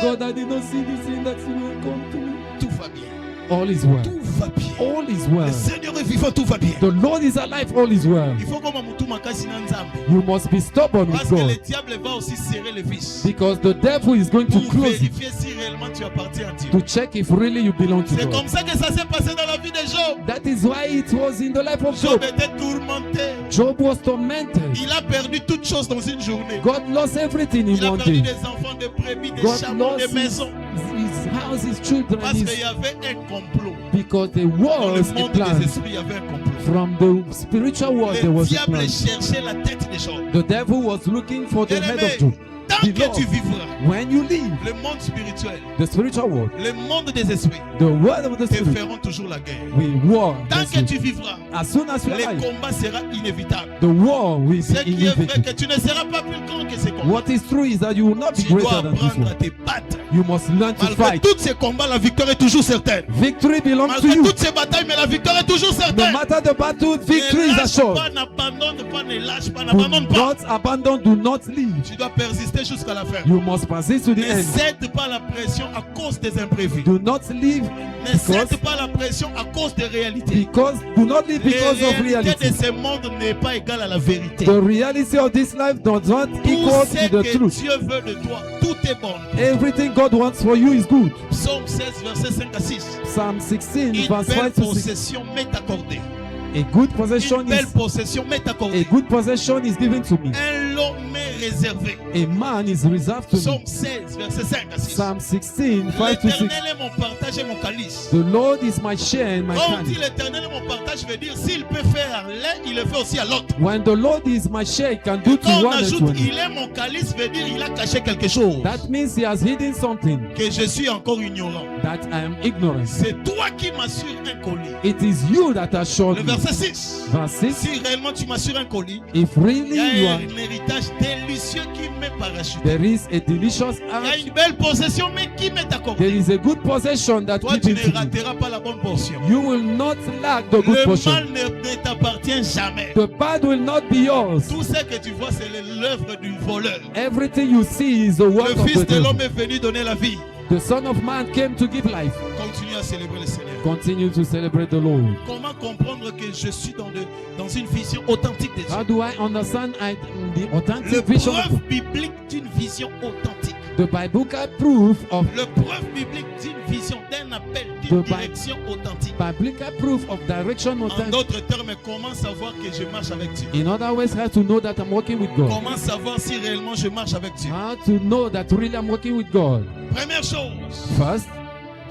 God, I did not see this thing that you will come to me. va bien. All is well. Tout va bien. All is well. Le Seigneur est vivant, tout va bien. The Lord is alive. All is well. Il faut qu'on mutu makasi na nzambe. You must be stubborn with Parce que le God. diable va aussi serrer les vis. Because the devil is going to Pour close it vérifier si réellement tu appartiens à Dieu. to check if really you belong to C'est God. comme ça que ça s'est passé dans la vie de Job. That is why it was in the life of Job Job. était tourmenté. Job was tormented. Il a perdu toutes choses dans une journée. God lost everything in Il a one perdu day. des enfants, des brebis, des God chameaux, lost des maisons. his house, his children, Parce qu'il y avait un complot. because there Dans le was a monde plan. des esprits, il y avait un complot. From the spiritual world, there Le was a diable plan. cherchait la tête de Job. The devil was looking for the head of Bien-aimé, Job. tant que Beloved, tu vivras, when you leave le monde spirituel, the spiritual world, le monde des esprits, the world of the te spirit, feront toujours la guerre. we war. Tant against que you. tu vivras, As soon as you le are alive, combat sera inévitable. the war will Ce be qui est vrai, inevitable. que tu ne seras pas plus grand que ces combats. What is true is that you will not be Tu dois greater than this apprendre à one. te battre. You must learn to Malgré fight. tous ces combats, la victoire est toujours certaine. Victory belongs to Malgré you. toutes ces batailles, mais la victoire est toujours No certaine. matter the battle, victory Ne is lâche assured. pas, n'abandonne pas, ne lâche pas, Do n'abandonne pas. not abandon, do not leave. Tu dois persister jusqu'à la fin. You must persist to the Ne end. cède pas la pression à cause des imprévus. Do not leave Ne cède because, pas la pression à cause des réalités. do not leave because La of réalité reality. de ce monde n'est pas égale à la vérité. The reality of this life does not Tout equal ce to the que truth. Dieu veut de toi, tout est bon. Everything God wants for you is good. Psaume 16, versets 5 à 6. Psalm 16, Une verse belle 5 to 6. possession m'est accordée. A good possession Une belle is possession m'est a accordée. good possession is given to me. Un lot m'est réservé. A man is reserved to me. Psaume 16, versets 5 à 6. Psalm 16, 5 to 6. L'éternel est mon partage et mon calice. The Lord is my share and my Quand on dit candy. l'éternel est mon partage, veut dire s'il peut faire l'un, il le fait aussi à l'autre. When the Lord is my share, he can do to Quand on one and to ajoute another. il est mon calice, veut dire il a caché quelque chose. That means he has hidden something Que je suis encore ignorant. that I am ignorant. C'est toi qui m'assures un colis. It is you that has Le showed me. verset 6. Verse 6. Si réellement tu m'assures un colis, If il y really you a are, un héritage héritage délicieux qui m'est parachuté. There is a delicious Il y a act. une belle possession, mais qui m'est There accordée. is a good possession that Toi, will tu be ne to you. rateras pas la bonne portion. You will not lack the good Le portion. mal ne t'appartient jamais. The bad will not be yours. Tout ce que tu vois, c'est l'œuvre du voleur. Everything you see is the work Le of Fils the de devil. l'homme est venu donner la vie. The Son of Man came to give life. Continue à célébrer le Seigneur. Continue to celebrate the Lord. Comment comprendre que je suis dans une vision authentique de How Dieu? do I understand the Le authentic vision? preuve biblique d'une vision authentique. The biblical proof of Le preuve biblique d'une vision, d'un appel, The d'une Bi- direction authentique. biblical proof of direction En authentic. d'autres termes, comment savoir que je marche avec Dieu? In other words, how to know that I'm working with God. Comment savoir si réellement je marche avec Dieu? How to know that really I'm working with God. Première chose, First,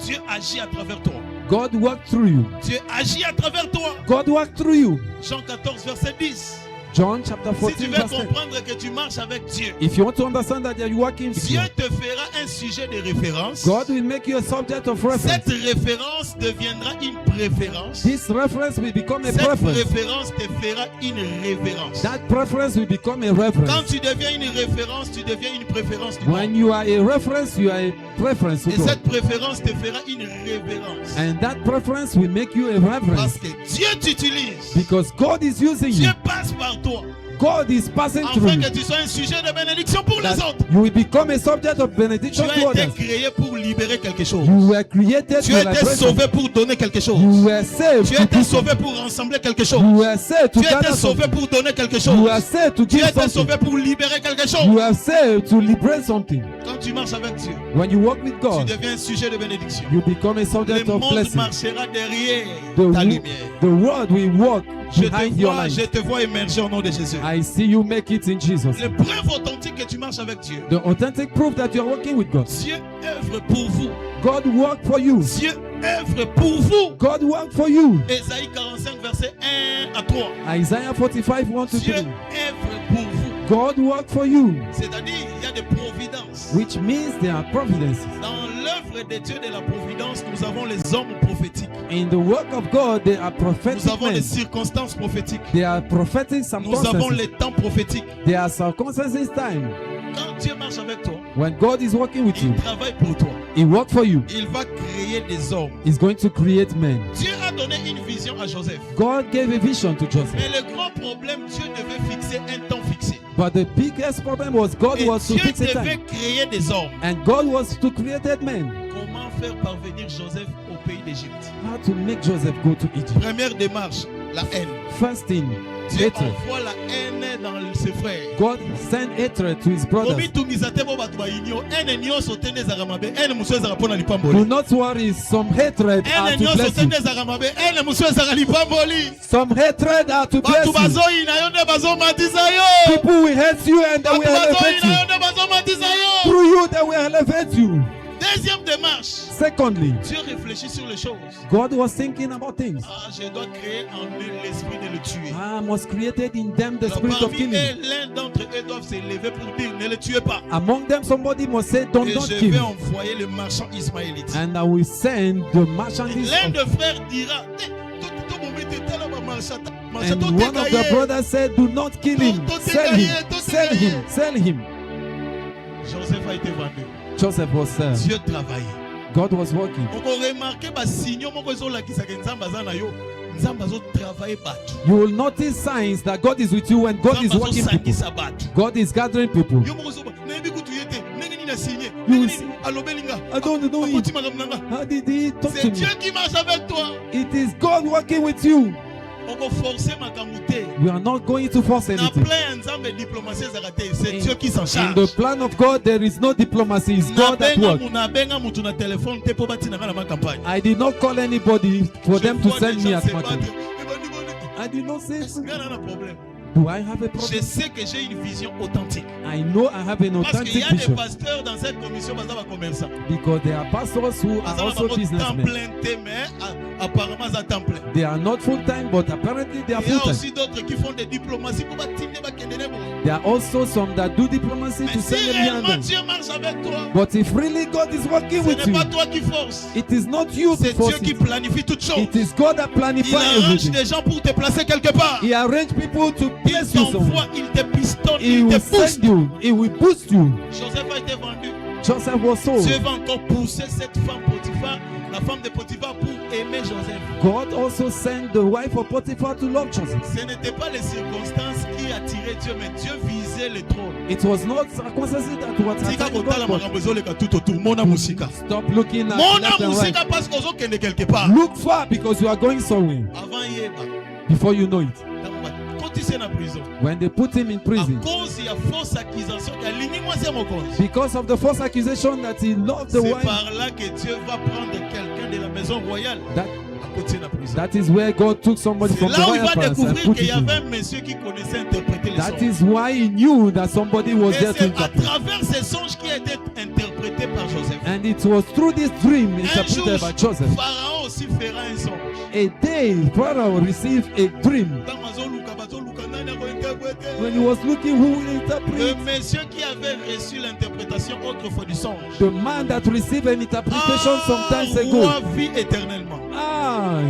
Dieu agit à travers toi. God worked through you. Dieu agit à travers toi. God worked through you. Jean 14, verset 10. John chapter Si tu 14 veux verse 10. comprendre que tu marches avec Dieu, If you want to understand that you're working with Dieu God, te fera un sujet de référence. God will make you a subject of reference. Cette référence deviendra une préférence. This reference will become a Cette preference. référence te fera une révérence. That preference will become a Quand reference. tu deviens une référence, tu deviens une préférence du When monde. you are a reference, you are a preference to Et God. cette préférence te fera une révérence. And that preference will make you a Parce reference. que Dieu t'utilise. Because God is using Dieu you. passe par toi. God is passing through Afin you. que tu sois un sujet de bénédiction pour les That autres. you will become a subject of Tu benediction to as été others. créé pour libérer quelque chose. You were created Tu to as été liberate. sauvé pour donner quelque chose. You were saved Tu to as été do sauvé pour rassembler quelque chose. You were saved to Tu as été gather sauvé something. pour donner quelque You chose. were saved to Tu give as été something. sauvé pour libérer quelque chose. You are saved to liberate something. Quand tu marches avec Dieu, When you walk with tu God, deviens un sujet de bénédiction. you become a Le subject of monde blessing. marchera derrière The, ta wo- lumière. the world will walk behind your Je life. te vois émerger au nom de Jésus. I see you make it in Jesus. Le preuve authentique que tu marches avec Dieu. The authentic proof that you are working with God. Dieu œuvre pour vous. God work for you. Dieu œuvre pour vous. God work for you. Ésaïe 45, verset 1 à 3. Isaiah 45, 1 to Dieu 3. œuvre pour vous. God work for you. C'est-à-dire, il y a des providences. Which means there are providences. Dans l'œuvre de Dieu de la providence, nous avons les hommes prophétiques. In the work of God, there are Nous prophetic avons les men. circonstances prophétiques. There are prophetic Nous avons circumstances. les temps prophétiques. There are circumstances time. Quand Dieu marche avec toi, When God is working with you, il travaille pour toi. He work for you. Il va créer des hommes. He's going to create men. Dieu a donné une vision à Joseph. God gave a vision to Joseph. Mais le grand problème, Dieu devait fixer un temps fixé. But the biggest problem was God Et was to Dieu fix a devait time. créer des hommes. And God was to create men. Comment faire parvenir Joseph au pays d'Égypte? How to make Joseph go to Egypt. Première démarche, la haine. First thing, Dieu hatred. envoie la haine dans ses frères. God sent hatred to his brothers. Komitungisa te bo bato bayinyo. Haine nyonso te nde ezalaka mabe. Haine mosusu ezalaka mpona Do lipamboli. not worry, some hatred are Haine to nyonso bless te you. nde ezalaka mabe. Haine mosusu ezalaka lipamboli. Some hatred are to bless Bato you. bazoyina yo nde bazomatisa yo. People will hate you and they Bato will elevate bazoyina yo you. nde bazomatisa yo. Through you, they will elevate you. Deuxième démarche. Secondly, Dieu réfléchit sur les choses. God was thinking about things. Ah, je dois créer en eux l'esprit de le tuer. I was created in them the Alors, spirit of parmi killing. eux, l'un d'entre eux doivent s'élever pour dire ne le tuez pas. Among them, somebody must say, don't Et je kill. vais envoyer le marchand ismaélite. And I will send the merchandise. L'un of- des frères dira And one of the brothers said, do not kill him. Sell him. Sell him. Sell him. Joseph a été vendu. Joseph was there. Dieu travaillait. God was working. On peut remarquer ba signaux moko ezolakisa ke nzambe aza na yo. Nzambe azotravaille bato. You will notice signs that God is with you when God is Nzambe working people. azosangisa bato. God is gathering people. Yo moko zoba nayebi kutu ye te ndenge nini asigné. You will Ndenge see. nini alobeli nga. I don't know it. Akoti makambo na nga. How did he talk C'est to me? Dieu qui marche avec toi. It is God working with you. On peut forcer makambo te. You are not going to force Na anything. plein ya nzambe diplomatie ezalaka te. C'est In- Dieu qui s'en In charge. the plan of God, there is no diplomacy. It's God at work. nabenga mutu na telefone te po batinanga na ma campagne. I did not call anybody for them to send me at my campagne. campaign. I did not say so. Problème. Do I have a Je problem? sais que j'ai une vision authentique. I know I have an Parce qu'il y authentic a des vision pasteurs dans cette commission baza ba commerçant. because there are pastors who are Baza also ba temps businessmen. plein te mais apparemment ça temps plein. They are not full time, but apparently they are Il y a full time. aussi d'autres qui font des diplomaties pour batiner ba kendene bo. There are also some that do diplomacy Mais to si send them réellement behind them. Dieu marche avec toi, But if really God is working ce with n'est you, pas toi qui force. it is not you to C'est force Dieu qui it. planifie toutes choses. It is God that Il planifies arrange everything. des gens pour te placer quelque part. He arranged people to Il place you somewhere. t'envoie, il te pistonne, He il will te pousse. send you. He will boost you. Joseph a été vendu. Joseph was sold. Dieu va encore pousser cette femme Potiphar, la femme de Potiphar, pour aimer Joseph. God also sent the wife of Potiphar to love Joseph. Ce n'était pas les circonstances qui attiraient Dieu, mais Dieu visait le trône. It was not circumstances that were Tika attracting kotala God. makambo ezoleka tout autour. Mona musika. Stop looking at Mona left and musika right. parce qu'on kende quelque part. Look far because you are going somewhere Avant yeba. before you know it. Quand tu es en prison. When they put him in À prison, cause il y a fausse accusation, il y a l'ini-moi c'est mon cause. because of the false accusation that he loved the C'est wife, par là que Dieu va prendre quelqu'un de la maison royale that, à côté de la prison. that is where God took somebody C'est from the là où il royal va palace and découvrir put qu'il y it in. avait un monsieur qui connaissait interpréter les That songes. is why he knew that somebody was Et there to c'est à interpret. travers ces songes qui a été interprété par Joseph. And it was through this dream Un interpreted jour, by Joseph. Pharaon aussi fera un songe. A day, Pharaoh received a dream. Dans Mazoluka, Bazoluka, nani ako interpréter? When he was looking who will Le interpret, monsieur qui avait reçu l'interprétation autrefois du songe the man that received an interpretation sometimes ago. roi vit éternellement. Ah,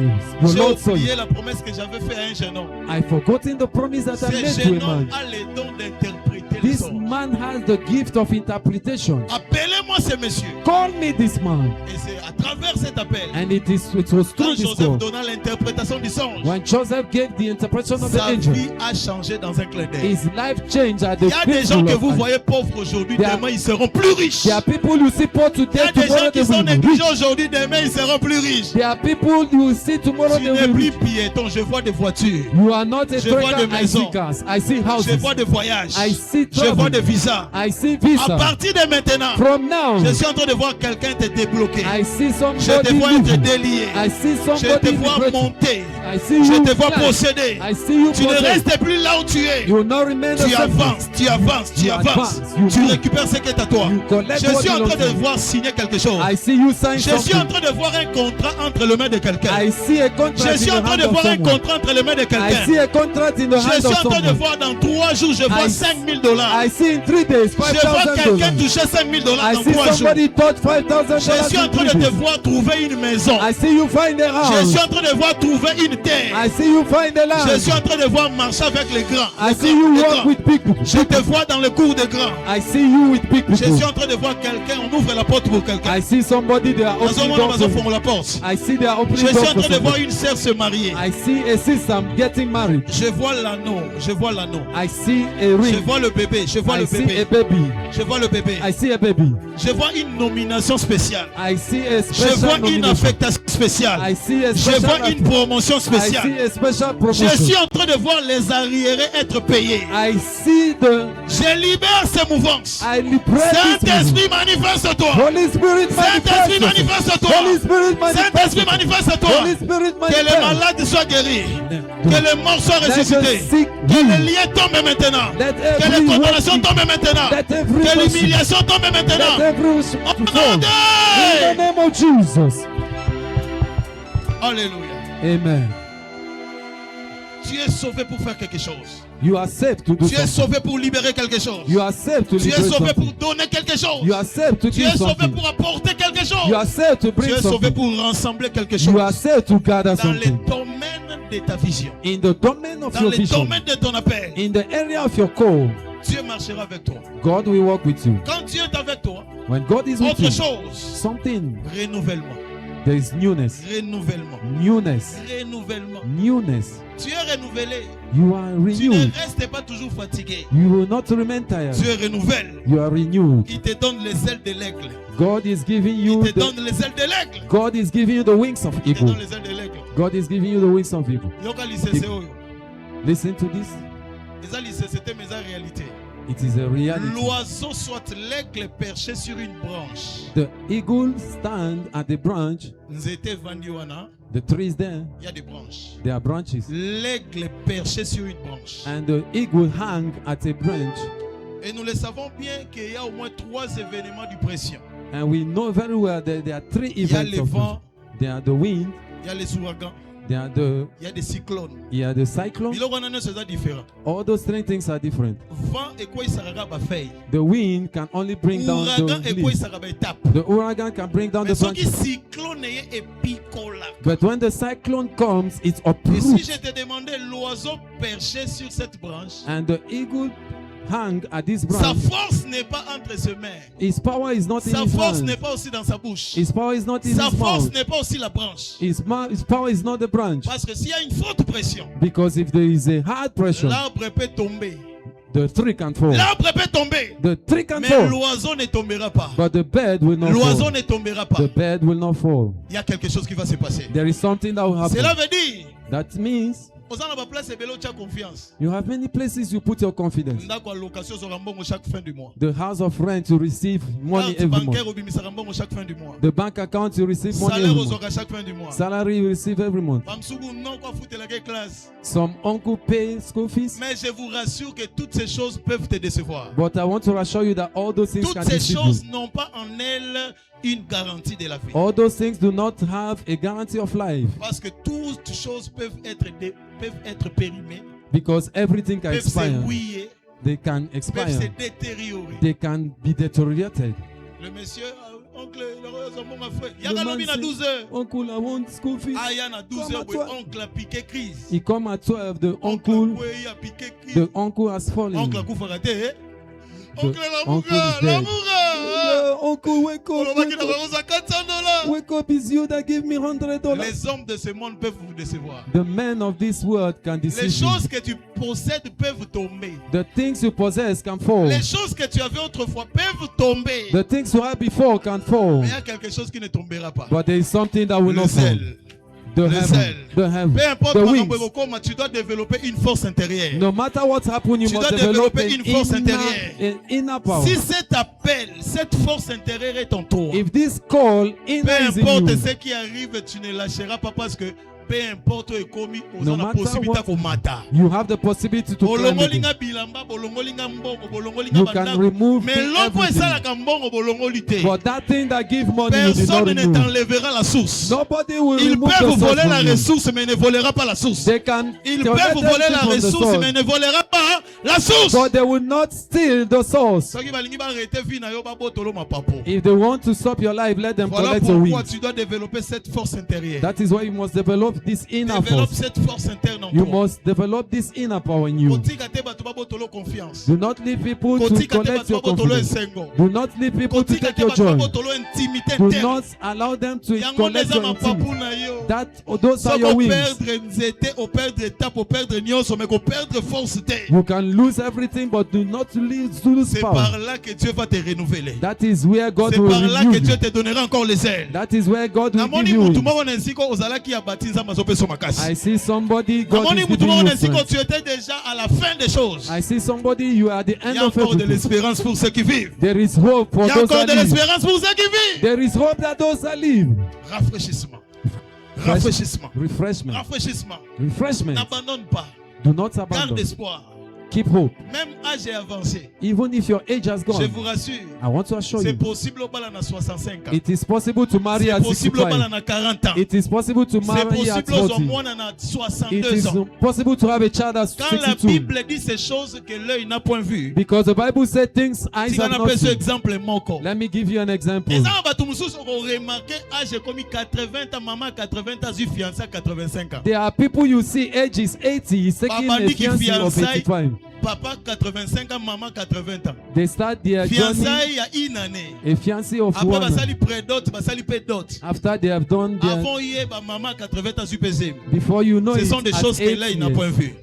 the J'ai Lord saw oublié it. la promesse que j'avais faite à un jeune homme. I forgotten the promise that I Ce made to jeune a homme man. a le don d'interpréter les This songes. man has the gift of interpretation. Appelez-moi ce monsieur. Call me this man. Et c'est à travers cet appel, And it was quand through this Joseph call. donna l'interprétation du songe, When Joseph gave the interpretation of the sa angel, vie a changé dans un clin d'œil. his life changed at the Il y a des gens twinkle que of vous an eye. voyez pauvres aujourd'hui, There are- demain ils seront plus riches. There are people you see poor Il y today, a des gens tomorrow qui they sont will be négligés rich. aujourd'hui, demain ils seront plus riches. There are people you see tomorrow Tu they n'es will be plus rich. piéton, je vois des voitures, You are not a Je vois trader, des I maisons. see cars, I see je houses, vois des voyages, I see je vois travel, des visas. I see À visa. partir de maintenant, From now, je suis en train de voir quelqu'un te débloquer. I see Je somebody te vois être moving. délié. I see Je te somebody vois liberated. monter. I see Je you te vois fly. posséder. I see you Tu ne possess. restes plus là où tu es. You will not remain the Tu same. avances, tu avances, tu You avances. advance, you Tu move. récupères ce qui est à toi. You collect Je what suis en belongs train to de you. voir signer quelque chose. I see you sign Je suis en something. train de voir un contrat entre les mains de quelqu'un. I see a contract Je suis in en the train hand de of voir un someone. contrat entre les mains de I quelqu'un. see a contract in the Je hand suis of en train de someone. voir dans 3 jours, je vois I- $5,000. I see in 3 days Je vois quelqu'un $5,000. toucher $5,000 I dans see 3 jours. somebody touch $5,000 Je suis en in train 3 de te days. voir trouver une maison. I see you find a Je suis house. en train de voir trouver une terre. I see you find a Je suis land. en train de voir marcher avec les grands. I Les see grands, you les walk grands. with big people. Je te vois dans le cours des grands. I see you with big Je suis people. en train de voir quelqu'un, on ouvre la porte pour quelqu'un. I see somebody they are Dans un opening moment, doors nous for. ouvrons la porte. I see they are Je opening suis doors en for train de voir somebody. une sœur se marier. I see a sister getting married. Je vois l'anneau, je vois l'anneau. I see a Je ring. vois le bébé, je vois I le see a bébé. baby. Je vois le bébé. I see a baby. Je vois une nomination spéciale. I see a Je vois special une nomination. affectation spéciale. I see a Je special vois une promotion I spéciale. see a special Je promotion. suis en train de voir les arriérés être payés. I see the Je libère ces mouvances. I liberate this Saint-Esprit, manifeste-toi. Holy Spirit Saint-Esprit, manifest. manifeste-toi. Holy Spirit Saint-Esprit, manifest. manifeste-toi. Holy Spirit Que les manifest. malades soient guéris. Que les morts soient Let the ressuscités. sick Que les heal. liens tombent maintenant. Let Que les every condamnations worship, tombent maintenant. let every Que worship, l'humiliation tombe let maintenant. every worship Au to nom fall. In the de... name of Jesus. Alléluia. Amen. Tu es sauvé pour faire quelque chose. You are saved to do Tu es something. sauvé pour libérer quelque chose. You are saved to Tu es liberate sauvé pour something. donner quelque chose. You are saved to Tu give es sauvé something. pour apporter quelque You chose. are saved to Tu bring es sauvé something. pour rassembler quelque You are chose. saved to gather Dans les something. domaines de ta vision. In the domain of Dans your les vision. domaines de ton appel. In the area of your call, Dieu marchera avec toi. God will walk with you. Quand Dieu est avec toi, When God is with autre you, chose. something, Renouvellement. there is newness. Renouvellement. Newness. Renouvellement. Newness. Tu es renouvelé. You are Tu ne renewed. restes pas toujours fatigué. You will not remain tired. Dieu renouvelle. You are renewed. Il te donne les ailes de l'aigle. God is giving Il you te donne the, les ailes de l'aigle. God is giving you the wings of Il te eagle. donne les ailes de l'aigle. God is giving you the wings of eagle. Yoka lisese oyo. Listen to this. Eza lisese c'était mes réalité. It is a reality. L'oiseau soit l'aigle perché sur une branche. The eagle stand at the branch. Nzete vandi wana. The tree is there. Il y a des branches. There are branches. L'aigle perché sur une branche. And the eagle hang at a branch. Et nous le savons bien qu'il y a au moins 3 événements du pression. And we know very well that there are 3 Il y a events le of vent, it. There are the wind, il y a les ouragans Il y a des cyclones. Il y a the cyclone. Biloko wana nyonso eza différent. All those three things are different. Vent ekweisaka bafeuille. The wind can only bring down Ouragan the leaves. ekweisaka baétape. The huragan can bring down the Mais soki branches. cyclone eye epikolaka. But when the cyclone comes, it Et si uproots. je te demandais l'oiseau perché sur cette branche, And the eagle hang at this sa branch. force n'est pas entre ses mains. His power is not in Sa his force n'est hands. pas aussi dans sa bouche. His power is not in Sa his force mouth. n'est pas aussi la branche. His power is not the branch. Parce que s'il y a une forte pression, Because if there is a hard pressure, l'arbre peut tomber. the tree can fall. L'arbre peut tomber. The tree can Mais fall. l'oiseau ne tombera pas. But the bird will not L'oiseau fall. ne tombera pas. The bird will not fall. Il y a quelque chose qui va se passer. There is something that will Cela happen. veut dire, That means aux gens na place ebele otia confiance. you have many places you put your confidence. Ndako ya location ozwaka mbongo chaque fin du mois. The house of rent, you receive money Carte every bancaire month. obimisaka mbongo chaque fin du mois. The bank account, you receive money Salaire every month. ozwaka chaque fin du mois. Salary, you receive every month. Bamsuku non kwa futelaka classe. Some uncle pay school fees. Mais je vous rassure que toutes ces choses peuvent te décevoir. But I want to assure you that all those things Toutes can ces deceive choses you. n'ont pas en elles une garantie de la vie. All those things do not have a guarantee of life. Parce que toutes choses peuvent être périmées, Because everything can peuvent expire. se rouiller, They can peuvent se expire. détériorer. They can be deteriorated. Le monsieur, oncle, le mon frère, il y The a man à say, 12 heures. Uncle, I want school fees. Ah, il y a 12 Come heures, at 12. oncle a piqué crise. He come at 12. The Oncle uncle a piqué crise. The uncle has fallen. Oncle a coupé raté. The Oncle uncle l'amour, is dead. l'amour. Uncle, wake On up. va Wake qu'il up. a 400 $. Wake up, is you that give me $100. Les hommes de ce monde peuvent vous décevoir. The men of this world can Les deceive you. choses que tu possèdes peuvent tomber. The things you possess can fall. Les choses que tu avais autrefois peuvent tomber. The things you had before can fall. Mais il y a quelque chose qui ne tombera pas. But there is something that will Le not fall. zèle. The Le heaven. zèle. The heaven. Peu importe The comment wings. comment, tu dois développer une force intérieure. No matter what happens, you Tu must dois develop développer une force intérieure. an inner power. Si cet appel, cette force intérieure est en toi, If this call peu inner is in importe you, ce qui arrive, tu ne lâcheras pas parce que peu importe et commis, No on a la matter possibilité what, de mata. you have the possibility to climb Bolongo it. linga bilamba, bolongo linga mbongo, bolongo linga You can bandako. remove Mais l'autre everything. esalaka mbongo bolongo lité. For that thing that give money, you did not Personne ne remove. t'enlèvera la source. Nobody will Ils remove peuvent the source voler la from you. ressource, mais ne volera pas la source. They can Ils collect peuvent voler everything la from the ressource, source, mais ne volera pas la source. but they will not steal the source. Soki balingi barete vie na yo babotolo mapapo. If they want to stop your life, let them Voilà collect the pourquoi wings. tu dois développer cette force intérieure. That is why you must develop this inner Développe force. cette force interne en You toi. must develop this inner power in you. Kotika te bato babotolo confiance. Do not leave people to Kotika te collect bato your babotolo confidence. esengo. Do not leave people to Kotika take te your bato joy. babotolo intimité Do interne. not allow them to Yango collect neza your mapapu intimate. na yo. Those are your Soko wings. perdre nzete, o perdre étape, o perdre nyonso, mais ko perdre force te. You can lose everything, but do not lose C'est power. par là que Dieu va te renouveler. That is where God C'est will par là renew que Dieu you. te donnera encore les ailes. That is where God will Namoni give you mutu wings. moko na nsiko ozalaki ya baptise mazopeso I makasi. see somebody, God Namoni is mutu giving moko na you nsiko strength. tu étais déjà à la fin des choses. I see somebody, you are at the Il end y a of encore de everything. l'espérance pour ceux qui vivent. There is hope for Il y a those encore that de live. l'espérance pour ceux qui vivent. There is hope that those that live. Rafraîchissement. Rafraîchissement. Refreshment. Rafraîchissement. Refreshment. N'abandonne pas. Do not Garde abandon. espoir. Keep hope. Même âge est avancé. Even if your age has Je gone, vous rassure. I want to assure C'est you, possible au bala na 65 ans. it is possible to marry C'est at possible au bala 65. na 40 ans. It is possible to C'est marry at possible aux 40. hommes na It 62 is ans. possible to have a child at Quand la 62. Bible dit ces choses que l'œil n'a point vu, Because the Bible said things eyes si on have not appelle ce seen. exemple moko. Let me give you an example. Les gens bato mususu ont remarqué âge comme 80 ans, maman 80 ans, j'ai fiancé à 85 ans. There are people you see ages 80 is taking Papa a dit qu'il fiancé of fiançaille. 85. Papa 85 ans, maman 80 ans. They start their journey Fiançailles il y a une année. a fiancé of Après, one. basali prédote, basali pédote. After they have done their, Avant hier, maman 80 ans, j'ai pesé. before you know Ce it, sont des at choses que 8 là, il n'a years. point vu.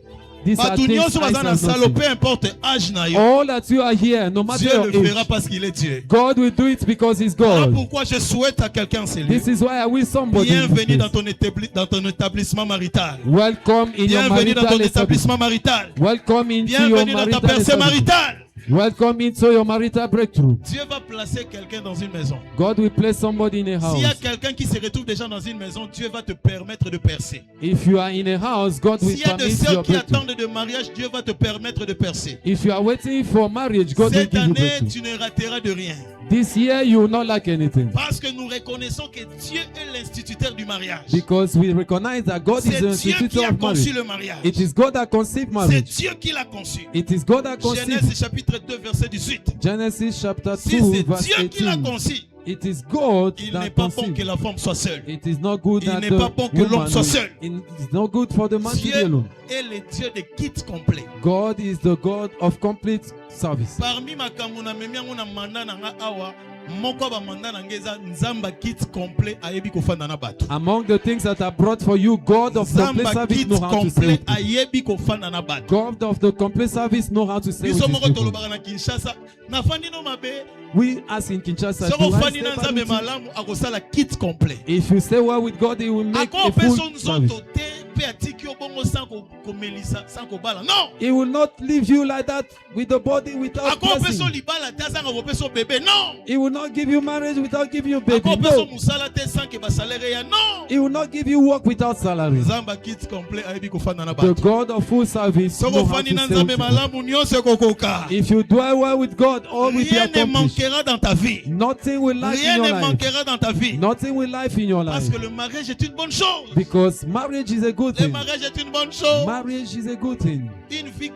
These are Bato things nyonso eyes baza na have not salo, seen. peu importe âge na yo. All that you are here, no matter Dieu your le fera age, parce qu'il est Dieu. God will do it because He's Voilà God. pourquoi je souhaite à quelqu'un c'est lui. This is why I wish somebody. Bienvenue dans ton établissement marital. Welcome in your Bienvenue dans ton marital establishment. établissement marital. Welcome into your Bienvenue dans ta marital percée establishment. maritale. Welcome into your marital breakthrough. Dieu va placer quelqu'un dans une maison. God will place somebody in a S'il y a house. quelqu'un qui se retrouve déjà dans une maison, Dieu va te permettre de percer. If you are in a house, God will S'il y a des permit sœurs your qui breakthrough. attendent de mariage, Dieu va te permettre de percer. If you are waiting for marriage, God will Cette give you année, breakthrough. tu ne rateras de rien. This year you will not lack anything. Parce que nous reconnaissons que Dieu est l'instituteur du mariage. Because we recognize that God is C'est the Dieu institutor qui a of conçu marriage. le mariage. It is God that conceived C'est marriage. Dieu qui l'a conçu. It is God that conceived. Genèse chapitre 2 verset 18. Genesis chapter Si 2 c'est verse Dieu qui l'a 18. conçu, It is God il that n'est pas bon conceived. que la femme soit seule. It is not good Il that n'est the pas bon que l'homme woman soit will- seul. It is not good for the man to be Dieu alone. est le Dieu de kit complet. God is the God of complete service. Parmi makambo na memi yango na manda na nga awa, moko ba manda na ngeza nzamba kit complet ayebi kofanda na bato. Among the things that are brought for you, God of complete Nzamba service kit know how to complet save. ayebi kofanda na bato. God of the complete service know how to save Biso his moko people. tolobaka na Kinshasa, na fandi no mabe, We as in Kinshasa, soko do I fandi stay na back nzambe with you? malamu akosala kit complet. If you stay well with God, He will make Ako a full peso service. nzoto te pe atiki obongo sans komelisa sans kobala. Non. He will not leave you like that with the body without Ako peso blessing. libala te sans ko peso bébé. Non. He will not give you marriage without giving you baby. Ako peso No. musala te sans ke ba salaire ya. Non. He will not give you work without salary. Nzamba kit complet ayebi kofanda na The bato. God of full service Soko know how fandi to na save nzambe people. malamu nyonso kokoka. If you dwell well with God, all will be Rien ne accomplished. manquera dans ta vie. Nothing will lack in Rien your ne life. manquera dans ta vie. Nothing will lack in your Parce life. que le mariage est une bonne chose. Because marriage is a good Le thing. mariage est une bonne chose. Marriage is a good thing. Une vie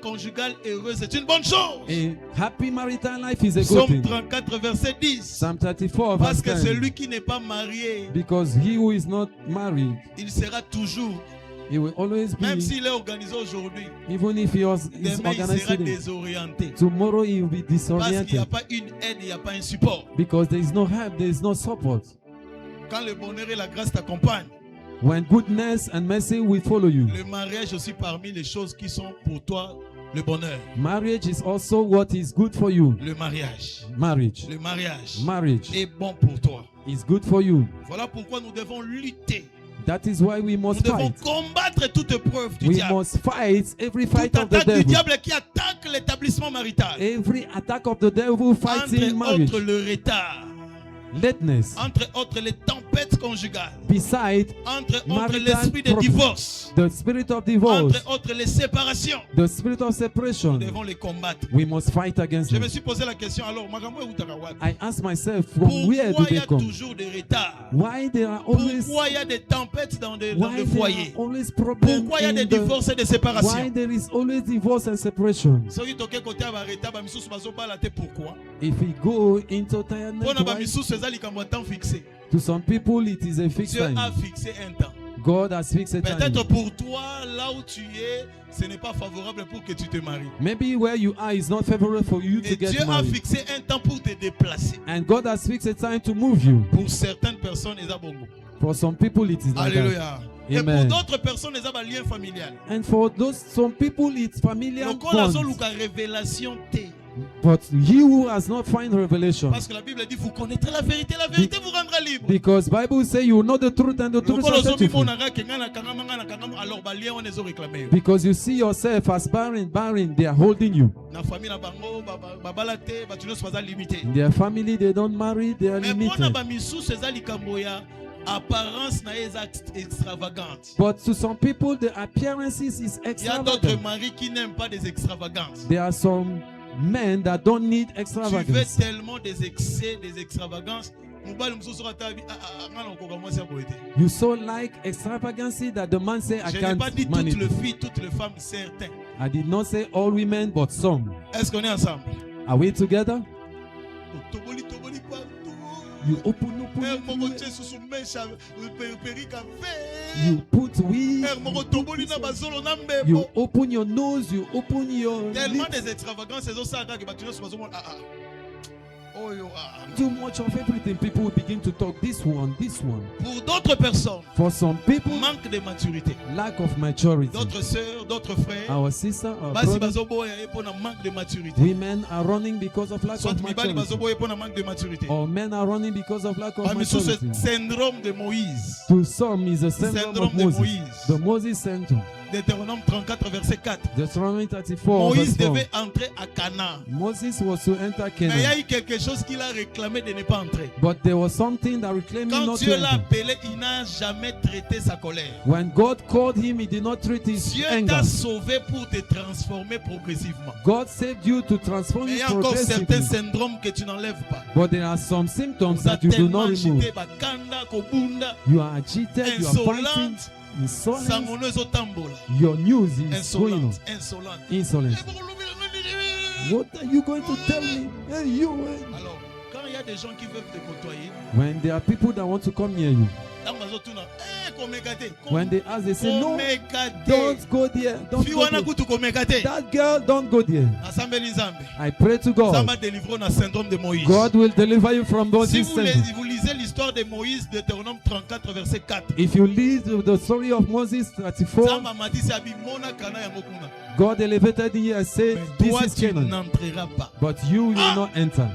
conjugale heureuse, c'est une bonne chose. A happy marital life is a good Psaume thing. 34, verset 10. Psalm 34, Parce verse que 10. celui qui n'est pas marié, Because he who is not married, il sera toujours, he will always même be, s'il est organisé aujourd'hui, even if he is demain il organized sera today, désorienté. tomorrow he will be Parce qu'il n'y a disoriented. pas une aide, il n'y a pas un support. Because there is no help, there is no support. Quand le bonheur et la grâce t'accompagnent, When goodness and mercy will follow you. le mariage aussi parmi les choses qui sont pour toi le bonheur. Marriage is also what is good for you. Le mariage. Marriage. Le mariage Marriage est bon pour toi. is good for you. Voilà pourquoi nous devons lutter. That is why we Nous must devons fight. combattre toute preuve du We diable. must fight every Toute fight of the attaque du devil. diable qui attaque l'établissement marital. Every attack of the devil fighting Entre marriage. autres le retard. Lateness. Entre autres les tempêtes conjugales. Beside Entre autres marital l'esprit de problem. divorce. the spirit of divorce, Entre autres les séparations. the spirit of Nous separation, devons les combattre. we must fight against Je me them. suis posé la question alors, makambo eutaka wapi? I ask myself, from where do Pourquoi il y they a come? toujours des retards? Why there are always Pourquoi il y a des tempêtes dans why le there foyer? are always problems Pourquoi il y a in des the divorces et des why séparations? there is always divorce and separation? Soki toke côté ya retard ba misusu bazobala te pourquoi? If we go into tiredness, Pona ba why? misusu eza likambo ya temps fixé. To some people it is a fixed Dieu a time. fixé un temps. God has fixed a time. Peut-être pour toi, là où tu es, ce n'est pas favorable pour que tu te maries. Maybe where you are is not favorable for you Et to get Dieu a married. fixé un temps pour te déplacer. And God has fixed a time to move you. Pour certaines personnes, ils ont bongo. For some people it is like that. Alléluia. Et pour Amen. d'autres personnes, ils ont un lien familial. And for those some people it's familiar Donc, on a bonds. une révélation T. But he who has not find revelation, Parce que la Bible dit vous connaîtrez la vérité vous rendra libre. because Bible say you know the truth and the truth shall set you free. Alors, bah, lien, on les a réclamés. Because you see yourself as barren, they are holding you. Na famille na bango, babalate, batuno soza limité. In their family they don't marry, they are Mais pour na limited. ba misu seza likambo ya apparence na extravagante. But to some people the appearances is Il y a d'autres extravagant. maris qui n'aiment pas des extravagances. There are some men that don't need Tu veux extravagance. tellement des excès, des extravagances. Mobali mususu ratabi ngana ko kamwa sia boete. You so like extravagance that the man say I Je n'ai can't pas dit manage. toutes les filles, toutes les femmes, certains. I did not say all women, but some. Est-ce qu'on est ensemble? Are we together? Toboli partout. You open Moko up. tche susu mesha perika You ve. put weed. Moko toboli na bazolo na You mbebo. open your nose. You open your Tellement lips. des extravagances, c'est ça que batuno sozo mon Oh yo Too much of everything. People will begin to talk this one, this one. Pour d'autres personnes, For some people, manque de maturité. lack of maturity. D'autres sœurs, d'autres frères, Our sister, our basi brother, bazoboya pour un manque de maturité. women are running because of lack Soit of mibali maturity. bazoboya pour un manque de maturité. Or men are running because of lack of Parmi tous ce maturity. syndrome de Moïse. To some is the syndrome of Syndrome de Moses. Moïse. The Moses syndrome. Deutéronome 34, verset 4. Deuteronomy 34, Moïse verse 4. devait entrer à Canaan. Moses was to enter Mais il y a Canaan. eu quelque chose qu'il a réclamé de ne pas entrer. But there was something that reclaimed him Quand not to Dieu l'a enter. appelé, il n'a jamais traité sa colère. When God called him, he did not treat his Dieu anger. t'a sauvé pour te transformer progressivement. God saved you to transform Mais il y you a encore certains progressively. syndromes que tu n'enlèves pas. But there are some symptoms Vous a that you do tellement not remove. agité, bakanda, kobunda, You are agitated, you are fighting, insolente, insolent. sangoneuse au tambola. Your news is going on. Insolente, insolente. Insolent. What are you going to tell me? Hey, you. Alors, quand il y a des gens qui veulent te côtoyer, When there are people that want to come near you, dans ma zone, komekate, when they ask, they say, no, komekate. don't go there. Don't Fi go wana there. kutu komekate. That girl, don't go there. Asambeli Nzambe. I pray to God. Nzambe délivre na syndrome de Moïse. God will deliver you from those Si vous symptoms. lisez l'histoire de Moïse, Deutéronome 34, verset 4. If you read the story of Moses 34, Nzambe m'a dit c'est abimona kana yango kuna. God elevated you and said, Mais toi this is tu Canaan. n'entreras pas. But you will not enter.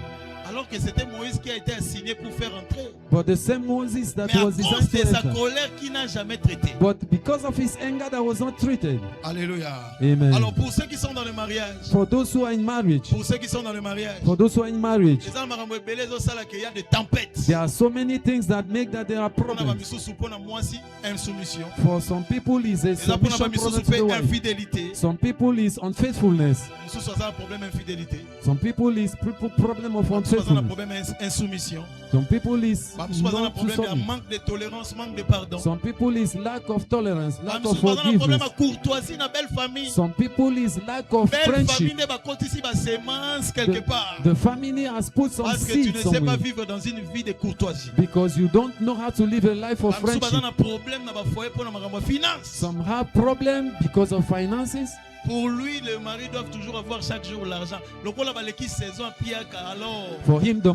Alors que c'était Moïse qui a été assigné pour faire entrer. But the same Moses that Mais à was cause designed de to sa enter. colère qu'il n'a jamais traité. But because of his anger that was not treated. Alléluia. Amen. Alors pour ceux qui sont dans le mariage, For those who are in marriage, pour ceux qui sont dans le mariage, for those who are in marriage, les gens marambo ebele zo sala que il y a des tempêtes. there are so many things that make that there are On a ba problems. misusu pona mwasi insoumission. For some people is a Les gens pona ba submission misusu problem to the pe wife. infidélité. Some people is unfaithfulness. Misusu aza problème infidélité. Some people is problem of Misusu aza na unfaithfulness. problème insoumission. Some people is Misusu aza na not to problème de submit. manque de tolérance, manque de pardon. Some people is lack of tolerance, lack of Misusu aza na problème forgiveness. à courtoisie na belle famille. Some people is lack of Belle famille friendship. ne ba kotisi ba semence quelque part. The family has put some Parce que tu seeds ne sais pas somewhere vivre dans une vie de courtoisie. because you don't know how to live a life of Misusu aza friendship. na problème na ba foyer pona makambo ya finance. Some have problem because of finances. Pour lui, le mari doit toujours avoir chaque jour l'argent. Lokola baleki saison piaka alors. For him, the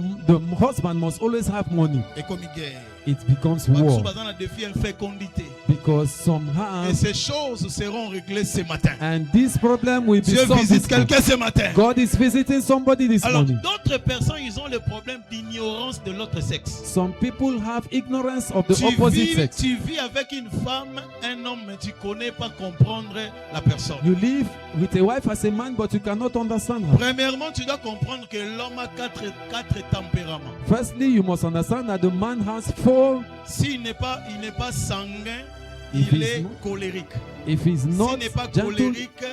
husband must always have money. Et comme guerre. It becomes Misusu war aza na défi infécondité. because some Et have, ces choses seront réglées ce matin. and this problem will be Dieu solved. visite this morning. quelqu'un ce matin. God is visiting somebody this Alors, morning. d'autres personnes, ils ont le problème d'ignorance de l'autre sexe. Some people have ignorance of the Tu opposite sex. vis avec une femme, un homme, mais tu ne connais pas comprendre la personne. You live with a wife as a man, but you cannot understand her. Premièrement, tu dois comprendre que l'homme a quatre tempéraments. Firstly, you must understand that the man has four. S'il n'est pas sanguin, If il he's est not- colérique. If he's S'il not n'est pas gentle, colérique,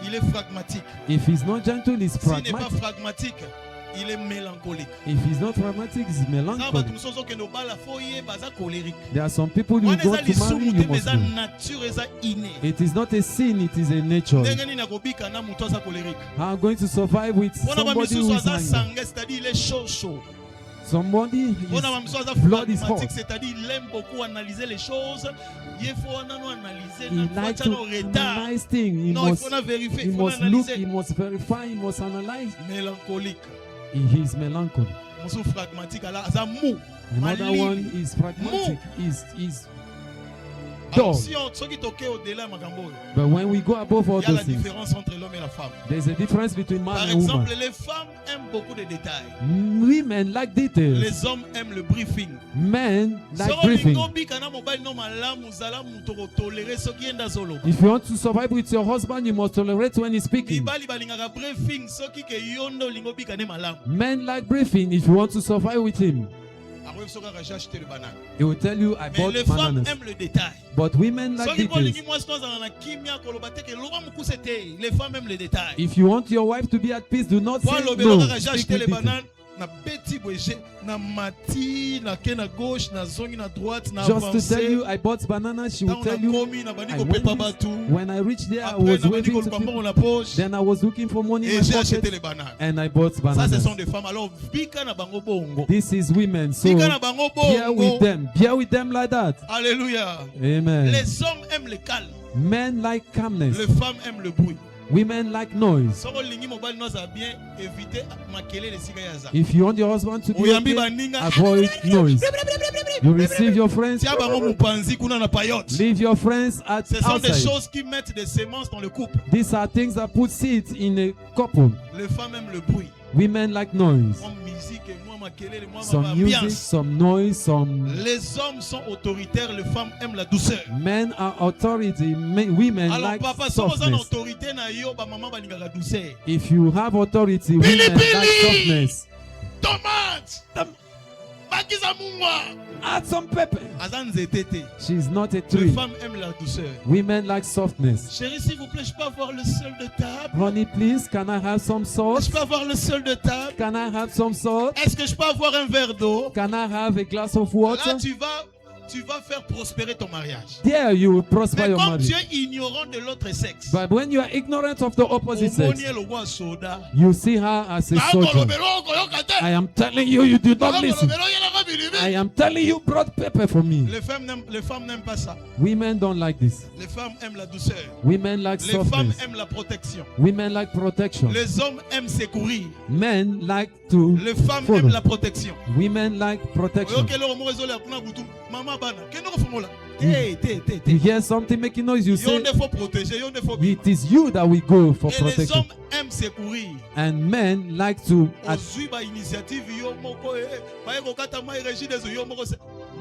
il est phlegmatique. if he's not gentle, he's S'il n'est pas pragmatic. phlegmatique, il est mélancolique. If he's not pragmatic, he's Ça, melancholic. bato mosusu ke nobala fo yeba aza colérique. There are some people you Wana go eza to marry, lisumu you te, mais must eza know. nature, eza inné. It is not a sin, it is a nature. Ndenge nini akobika na moto aza colérique. How going to survive with Wana ba somebody misusu who is aza angry? sanguin, c'est-à-dire il est chaud. Somebody Wana ba is misusu aza blood is phlegmatique, hot. c'est-à-dire il aime beaucoup analyser les choses. Il faut nano analyser, He na likes focha to no retard. analyze things. He Non, il must, faut na vérifier, he il faut must look, he analyser. must verify, he must analyze. Mélancolique. He is melancholy. Mosusu phlegmatique, ala aza mou. Another Malili. one is pragmatic. Is Alors, dull. si on soki toke au-delà makambo oyo, But when we go above all il y a la those things, différence entre l'homme et la femme. there's a difference between Par man and woman. exemple, les femmes aiment beaucoup de détails. Women like details. Les hommes aiment le briefing. Men like Soko briefing. lingo bika na mobile no malamu zala muto ko tolere soki enda zolo. If you want to survive with your husband, you must tolerate when he's speaking. Mibali balingaka briefing soki ke yondo lingo bika ne malamu. Men like briefing if you want to survive with him. Arwe soka ka j'ai acheté le banane. He will tell you, I Mais bought les femmes bananas. aiment le détail. But women like Soki ko details. lingi mwasi to zala na kimia koloba te ke loba mukuse te. Les femmes aiment le détail. If you want your wife to be at peace, do not Kwa say lobelo no. kaka j'ai Speak acheté with le details. banane. Na beti boje na mati na ke na gauche na zongi na droite na Just to tell avancé. you, I bought bananas, she will Tango tell na you, komi na bandi I ko went pepa this. batu. When I reached there, I Après was na bandi waving ko to lukamba people. na poche. Then I was looking for money in Et my j'ai acheté pocket, les bananes. and I bought Ça, ce bananas. sont des femmes. Alors, bika na bango bongo. This is women, so Bika na bango bear with bongo. them. Bear with them like that. Alléluia. Amen. Les hommes aiment le calme. Men like calmness. Les femmes aiment le bruit. Women like noise. Soko lingi mobile no za bien éviter makele les siga yaza. If you want your husband to be Oyambi okay, baninga. avoid noise. You receive your friends. Tia bango mupanzi kuna na payotte. Leave your friends at Ce sont des outside. choses qui mettent des semences dans le couple. These are things that put seeds in a couple. Les femmes aiment le bruit. Women like noise. Moi, musique, moi, ma kelele, moi, ma Some music, ambiance. some noise, some... Les hommes sont autoritaires, les femmes aiment la douceur. Men are authority. Women Alors like papa, si vous avez softness. autorité na yo, ba maman ba la douceur. If you have authority, women like softness. Tomate. Bakiza mungwa. Add some pepper. Azan zetete. She's not a Les tree. femmes aiment la douceur. Women like softness. Chérie, s'il vous plaît, je peux avoir le sol de table? Honey, please, can I have some salt? Je peux avoir le sol de table? Can I have some salt? Est-ce que je peux avoir un verre d'eau? Can I have a glass of Là, water? tu vas faire prospérer ton mariage. There you will prosper Mais your comme tu marriage. es ignorant de l'autre sexe, But when you are ignorant of the opposite sex, Omonier le roi soda. you see her as a soldier. I am telling you, you do not listen. I am telling you, brought pepper for me. Les femmes n'aiment pas ça. Women don't like this. Les femmes aiment la douceur. Women like Les femmes softness. aiment la protection. Women like protection. Les hommes aiment secourir. Men like to Les femmes follow. aiment la protection. Women like protection. Maman bana, qu'est-ce que vous faites? You hear something making noise, you say, Il faut protéger, il faut it is you that we go for Et les protection. hommes aiment secourir. And men like to Ozui ba initiative yo moko ba ko kata mai régime des yo moko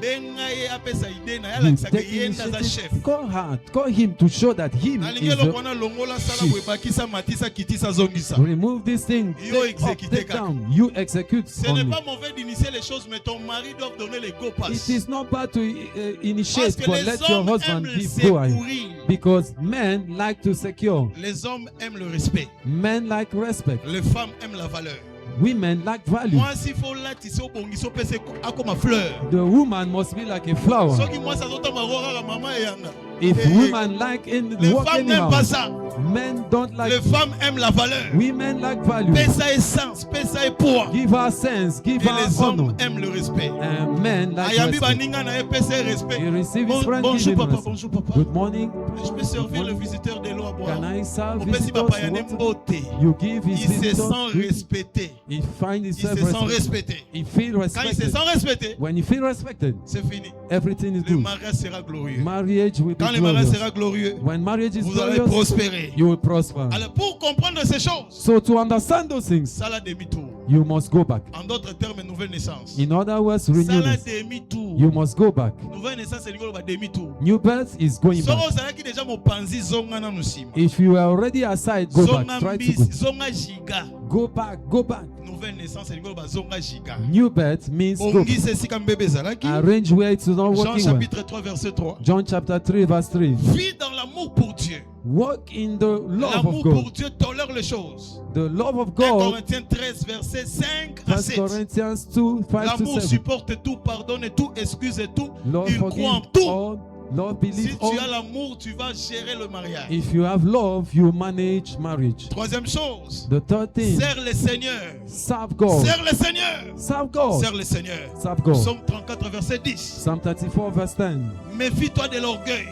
benga ye apesa ide na yala you kisaka take yenda za chef. initiative. Call her, call him to show that him Nalingi is the, lokona longola sala we bakisa matisa kitisa zongisa. remove this thing. Yo Take up, exécuter take kaka. down. You execute Ce n'est only. pas mauvais d'initier les choses, mais ton mari doit donner les go pass. It is not bad to Parce initiate, que but les let your hommes husband aiment le give go ahead. secourir. Because men like to secure. Les hommes aiment le respect. Men like respect. Les femmes aiment la valeur. Women like value. Moi, s'il faut là, tu sais, au bon, il faut passer à comme ma fleur. The woman must be like a flower. Ce qui moi, ça s'entend ma rora, la maman et yanga. If Eh, women like in Les walk femmes n'aiment anyhow, pas ça. men don't like. Les femmes aiment la valeur. Women like value. Paie ça essence, paie ça et poids. Give her sense, give Et her les honor. hommes aiment le respect. And men like Ayambi respect. baninga na epese respect. He receives his friend Bonjour giving papa, respect. bonjour papa. Good morning. Je peux servir le visiteur de l'eau à boire. Can I serve Opesi visitors papa ya water? nembote. You give his Il se visitors. sent respecté. He find Il himself se sent respected. respecté. He feel Quand il se respected. sent respecté, When you feel respected, c'est fini. everything is Le good. mariage sera glorieux. Marriage will be Quand le mariage glorious. sera glorieux, When marriage is vous allez glorious, prospérer. you will prosper. Alors pour comprendre ces choses, So to understand those things, ça la demi-tour. you must go back. En d'autres termes, nouvelle naissance. In other words, Ça la renewness. demi-tour. You must go back. Nouvelle naissance, c'est le demi-tour. New birth is going Soro back. ozalaki déjà mopanzi zonga na musima. If you are already aside, go back. Zonga Try to mbisi, go. zonga giga. Go back, go back. Nouvelle naissance, c'est le zonga giga. New birth means go back. Ongise sika mbebe ezalaki. Arrange where it's not Jean working well. chapitre 3 verset 3. John chapter 3 verse 3. Vis dans l'amour pour Dieu. Walk in the love L'amour of pour God. Dieu tolère les choses. The love of 1 God. Corinthiens 13 verset 5 à 1 7. Corinthians 2, 5 to L'amour 7. supporte tout, pardonne tout, excuse tout. Love Il croit en forgive tout. all. Love Si believe tu as all. l'amour, tu vas gérer le mariage. If you have love, you manage marriage. Troisième chose, The third thing, sers le Seigneur. serve God. Sers le Seigneur. Serve God. Sers le Seigneur. Serve God. Psaume 34 verset 10. Psalm 34 verse 10. Méfie-toi de l'orgueil.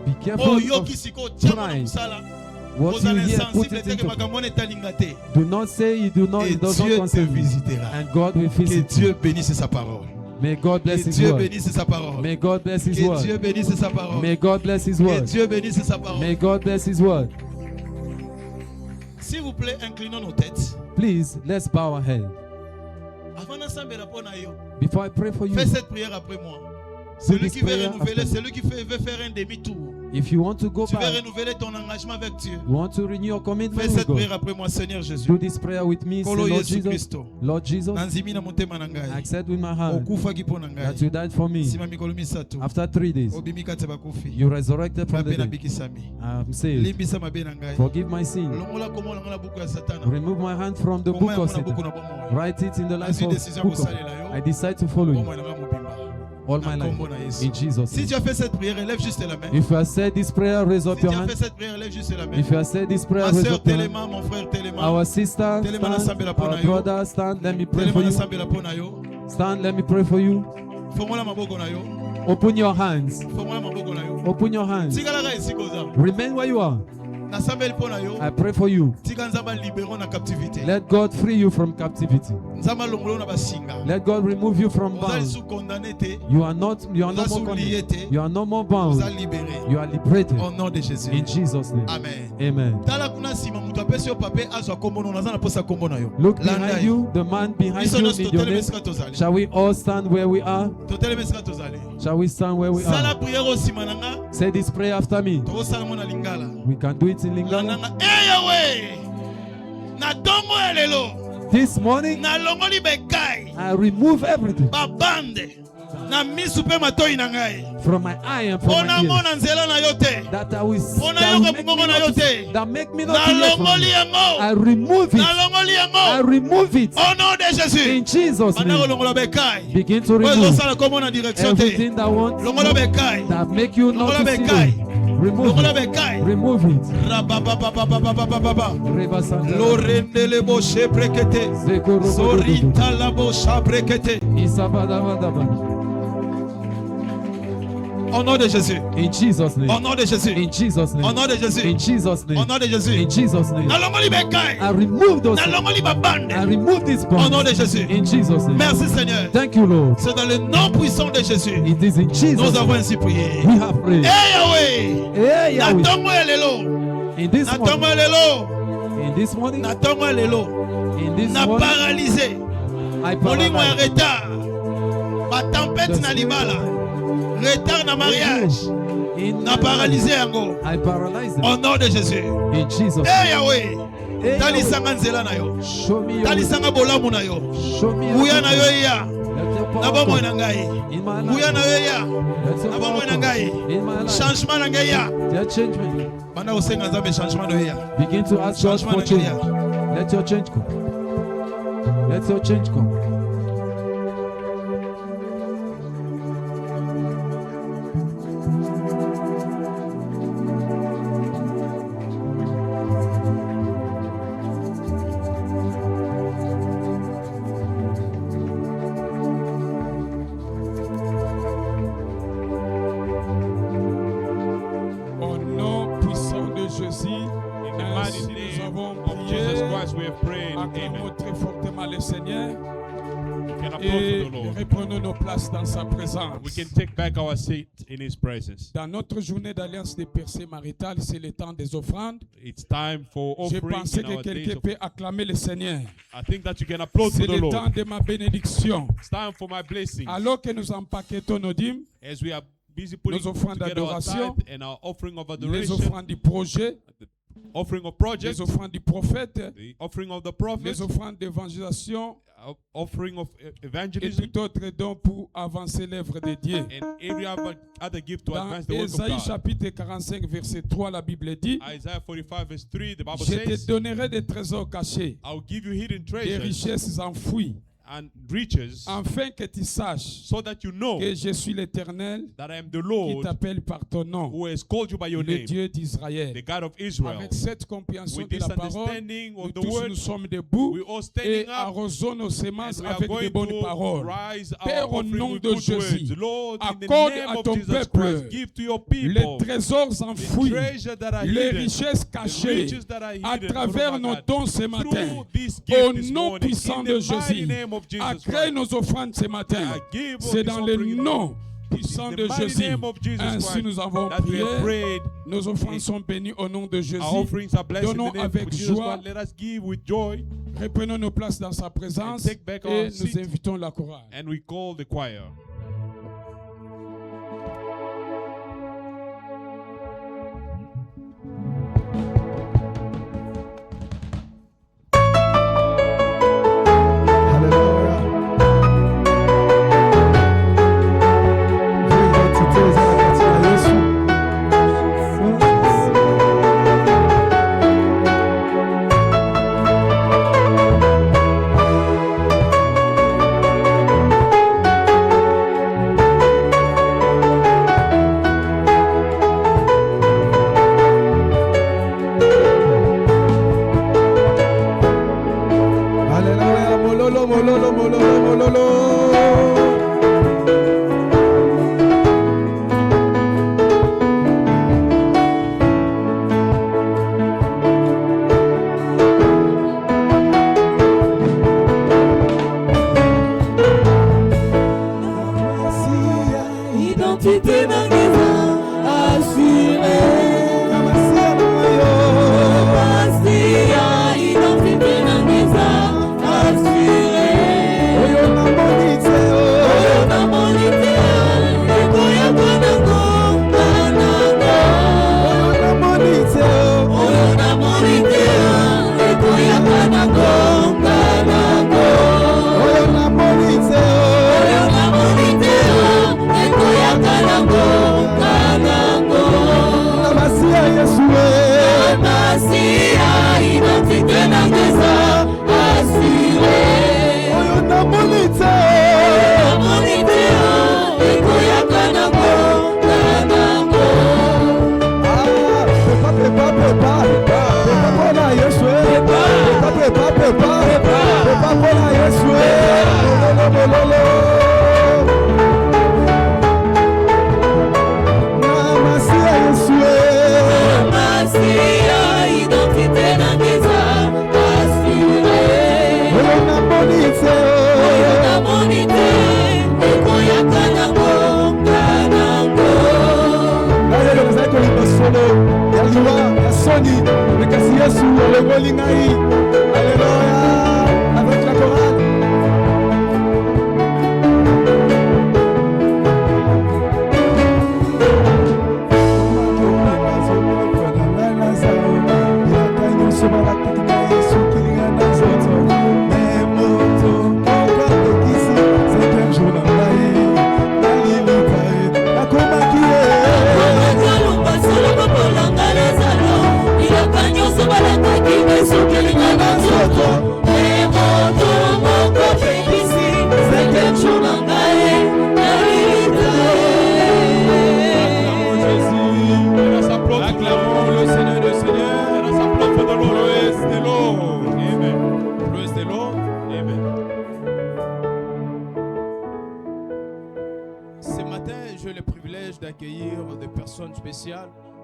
Be Oh, careful yo of kisiko tiamo na pride. musala. what Vous allez you hear, put insensible it te que into. makambo etalinga te. Do not say you do not, Et it does not Dieu te concern you. visitera. And God will Que visit Dieu you. bénisse sa parole. May God bless Que His Dieu word. bénisse sa parole. May God bless His Que word. Dieu bénisse sa parole. May God bless His Que word. Dieu bénisse sa parole. May God bless His word. S'il vous plaît, inclinons nos têtes. Please, let's bow our head. Avant d'ensemble répondre à yo, Before I pray for you, fais cette prière après moi. Celui this qui veut prayer renouveler, after. celui qui veut faire un demi-tour. if you want to go Tu veux back, renouveler ton engagement avec Dieu. you want to renew your commitment Fais with cette God, prière après moi, Seigneur Jésus. do this prayer with me. Say, Kolo Lord Yesu Jesus, Christo. Lord Jesus, Nanzimi na motema na I ngai. accept with my heart Okufaki mpo na that you ngai. died for me. Sima mikolo misato. After 3 days, Obimi kati ya bakufi. you resurrected from the Mabe na dead. bikisami. I'm saved. Limbisa mabe na ngai. Forgive my sin. Longola komo na buku ya Satana. Remove my hand from the Komo book ya of mona buku Satan. na bomo. Write it in the life Azwi of décision book of. kosalela yo. I decide to follow Bomo you na mobimba. all my Na life. kombo na Yesu. In Jesus' Si name. tu as fait cette prière, lève juste la main. If you have said this prayer, raise up Si your tu as fait hand. cette prière, lève juste la main. If you have said this prayer, Ma raise soeur up your hand. Téléma, mon frère Téléma. Our sister, Téléma na stand. sambela pona Our yo. brother, stand. Let me pray Téléma for na you. sambela pona yo. Stand. Let me pray for you. Fongola maboko na yo. Open your hands. Fongola maboko na yo. Open your hands. Tikalaka esika oza. Remain where you are. Na I pray for you. Let God free you from captivity. Let God remove you from bounds. You are no more condemned. You are no more bound. You are liberated. In Jesus' name. Amen. Look behind you. The man behind you need your name. Shall we all stand where we are? Shall we stand where we are? Say this prayer after me. We can do it in Lingala. This morning, I remove everything from my eye and from my ears that I will that make me not to hear from you. I remove it. I remove it. In Jesus' name. Begin to remove everything that wants that make you not to see them. Remove it. Remove it. Au nom de Jésus. In Jesus' name. Au nom de Jésus. In Jesus' name. Au nom de Jésus. In Jesus' name. Au nom de Jésus. In Jesus' name. I remove those. I remove this bond. Au nom de Jésus. In Jesus' name. Merci Seigneur. Thank you, Lord. C'est dans le nom puissant de Jésus. It is in Jesus. Nous avons ainsi prié. We have prayed. Hey Yahweh. In this morning. In this morning. In this morning. Paralysé. I paralyze. Retard. Ma tempête na libala. Retard na mariage. Na paralysé yango. I paralyze them. Au nom de Jésus. In Jesus. Hey Yahweh. Talisanga nzela na yo. Show me your Talisanga bolamu na yo. Uya na yo ya. Na bomo na ngai. Uya na yo ya. Na bomo na ngai. Changement na ngai ya. Change me. Bana usenga nzambe changement no ya. Begin to ask God for change. Let your change come. Let your change come. Reprenons nos places dans sa présence. We can take back our seat in His presence. Dans notre journée d'alliance des percées maritales, c'est le temps des offrandes. It's time for offering. Je pensais que quelqu'un peut acclamer le Seigneur. I think that you can applaud to C'est the le Lord. temps de ma bénédiction. It's time for my blessing. Alors que nous empaquetons nos dîmes, as we are busy putting nos offrandes together our d'adoration, tithe and our offering of les adoration, offrandes du projet, offering of project, les offrandes du prophète, the offering of the prophet, les offrandes d'évangélisation, offering of et evangelism, tout autre don pour avancer l'œuvre de Dieu. and every other gift to Dans advance the work of Ésaïe God. chapitre 45 verset 3, la Bible dit: Isaiah 45 verse 3, the Bible Je te says, donnerai des trésors cachés, I will give you hidden des treasures richesses enfouies, and riches, afin que tu saches so that you know que je suis l'Éternel that I am the qui Lord t'appelle par ton nom, who has called you by your le name, Dieu d'Israël. the God of Israel. Avec cette compréhension With de this la parole, understanding nous of the tous word, nous sommes debout we all et standing up, arrosons nos semences and we are avec de going bonnes to paroles. rise Père, our au offering nom with de good Jésus, words. Lord, in the accorde name à of ton Jesus peuple Christ, give to your les people trésors the enfouis, treasure that are les hidden, richesses the cachées riches that are à hidden, travers Lord nos God, dons ce matin. through this Au gift this nom morning, puissant in de the mighty Jésus, name of Jesus accrée Christ. nos offrandes ce matin. I give of C'est this dans le offering nom in puissant the de mighty Jésus. name of Jesus Ainsi Christ nous avons that we have prié. prayed. Nos offrandes sont bénies au nom de Jésus. Our offerings are blessed in Donnons the name avec of Jesus joie. Christ. Let us give with joy, Reprenons nos places dans sa présence and take back our et nous seat. invitons la chorale. and we call the choir. Hallelujah.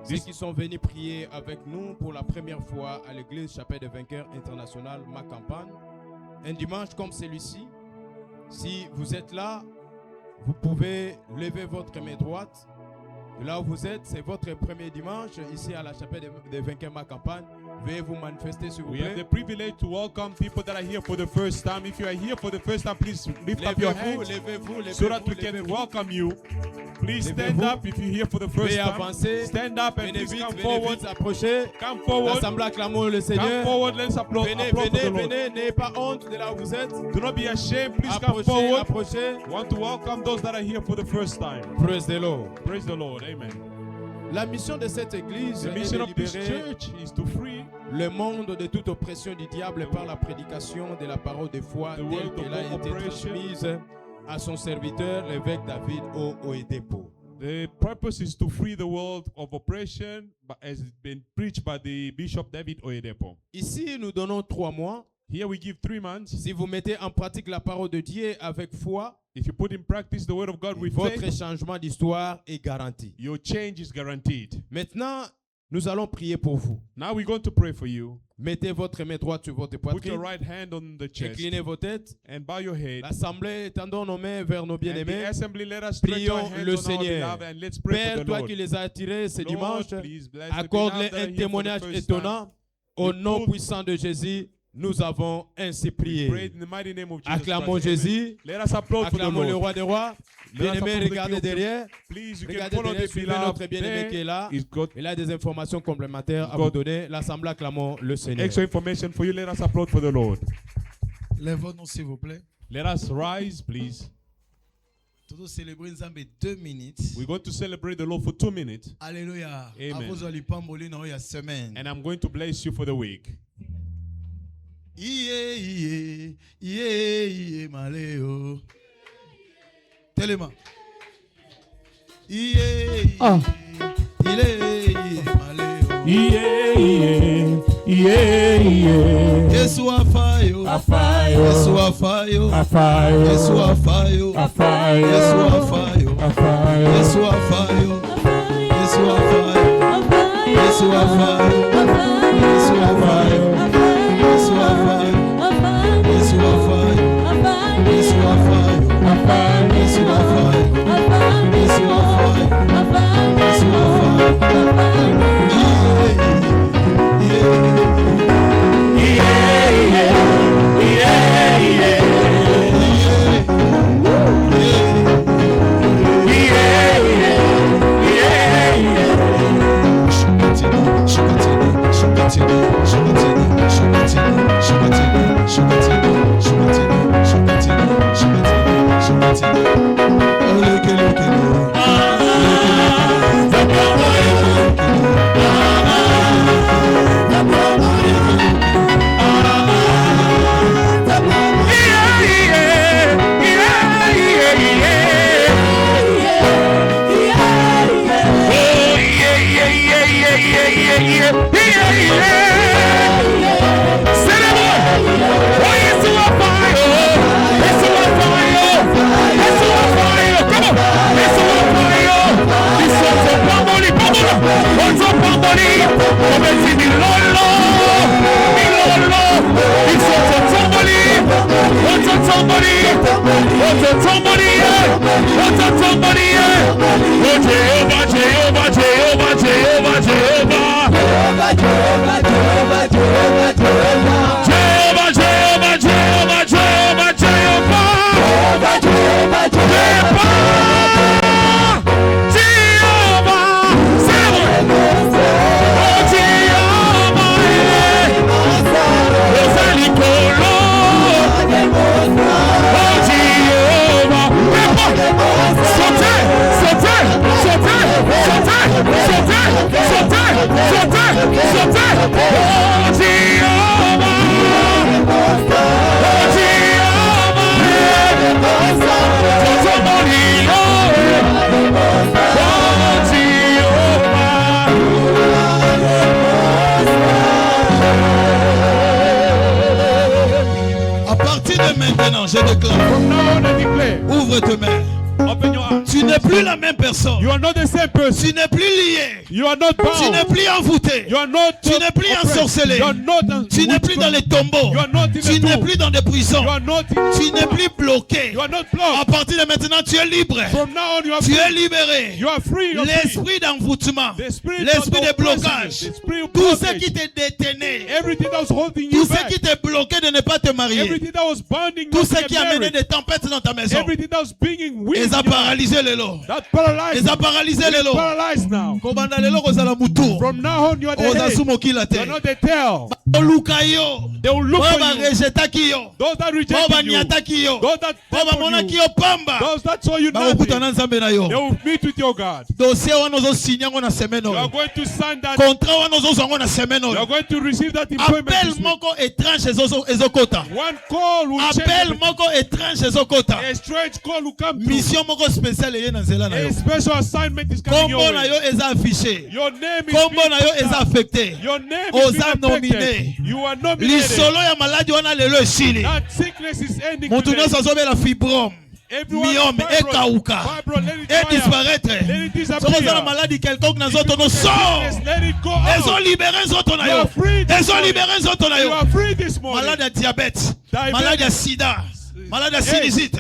Ceux qui sont venus prier avec nous pour la première fois à l'église Chapelle des Vainqueurs International, ma campagne. Un dimanche comme celui-ci, si vous êtes là, vous pouvez lever votre main droite. De là où vous êtes, c'est votre premier dimanche ici à la Chapelle des Vainqueurs, ma campagne. Veuillez vous manifester s'il vous plaît. We have the privilege to welcome people that are here for the first time. If you are here for the first time, please lift up your hands so that we can welcome you. Please stand up if you're here for the first time. Stand up and please come forward. Come forward. Come forward. Let's applaud. Venez, n'ayez pas honte de là où vous êtes. Do not be ashamed. Please come forward. Want to welcome those that are here for the first time. Praise the Lord. Praise the Lord. Amen. La mission de cette église est de libérer le monde de toute oppression du diable par la prédication de la parole de foi telle qu'elle a été transmise à son serviteur, l'évêque David Oyedepo. The purpose is to free the world of oppression, as it's been preached by the Bishop David Oyedepo. Ici, nous donnons 3 mois. Here we give 3 months. Si vous mettez en pratique la parole de Dieu avec foi, if you put in practice the word of God with votre faith, changement d'histoire est garanti. Your change is guaranteed. Maintenant, nous allons prier pour vous. Now we're going to pray for you. Mettez votre main droite sur votre Put your poitrine. right hand on the chest. Inclinez vos têtes. And bow your head. L'assemblée, tendons nos mains vers nos bien-aimés. And the assembly, let us stretch our Prions hands le on our Seigneur. beloved and let's pray Père, for the toi Lord. qui les as attirés ce dimanche, please bless the accorde-les beloved that are un here for the témoignage first étonnant. Au nom puissant de Jésus, nous avons ainsi prié. Pray in the mighty name of Jesus Acclamons Christ. Jésus. Let us applaud for the Acclamons le Lord. roi des rois. Bien-aimé, regardez derrière. Please, you can Regardez follow derrière, the suivez notre beloved. bien-aimé qui est là. He's got Il a des informations complémentaires à vous donner. L'assemblée, acclamons le Seigneur. extra information for you. Let us applaud for the Lord. Lèvons-nous s'il vous plaît. Let us rise, please. Nous célébrer Nzambe 2 minutes. We're going to celebrate the Lord for 2 minutes. Alléluia. Amen. And I'm going to bless you for the week. Maleo. Tellement. Yesu afayo. Yesu afayo. Yesu afayo. Yesu afayo. Yesu afayo. Yesu afayo. Yesu afayo. Yesu afayo. Yesu afayo. Yesu afayo. Yesu afayo. Yesu afayo. Yesu afayo. Maintenant, je déclare. Ouvre tes mains. Tu n'es plus la même personne. You are not the same person. Tu n'es plus lié. You are not bound. Tu n'es plus envoûté. You are not tu n'es plus ensorcelé. You are not tu n'es plus dans les tombeaux. You are not in tu n'es plus dans des prisons. You are not in tu n'es plus bloqué. You are not blocked. À partir de maintenant, tu es libre. From now on, you are tu free. es libéré. You are free. L'esprit d'envoûtement, l'esprit de blocage, tout ce qui te détenait, tout ce qui te bloquait de ne pas te marier, tout ce qui a mené des tempêtes dans ta maison, ils ont paralysé les lots. Ils ont paralysé les lots. From now on, you are the head. You are not the tail. They will look for you. Those that reject you. Those that temple you. Those that saw you nothing. They will meet with your God. You are going to sign that. You are going to receive that employment this week. One call will change. A strange call will come through. A special assignment is coming your way. Your name is affected. Your name is affected. You are nominated. That sickness is ending today. Myome ekauka et disparaître. Sokozala maladie quelconque dans autres nos sort. Ils ont libéré autres na yo. Ils ont libéré autres na yo. Malade à diabète, malade à sida, malade à sinusite,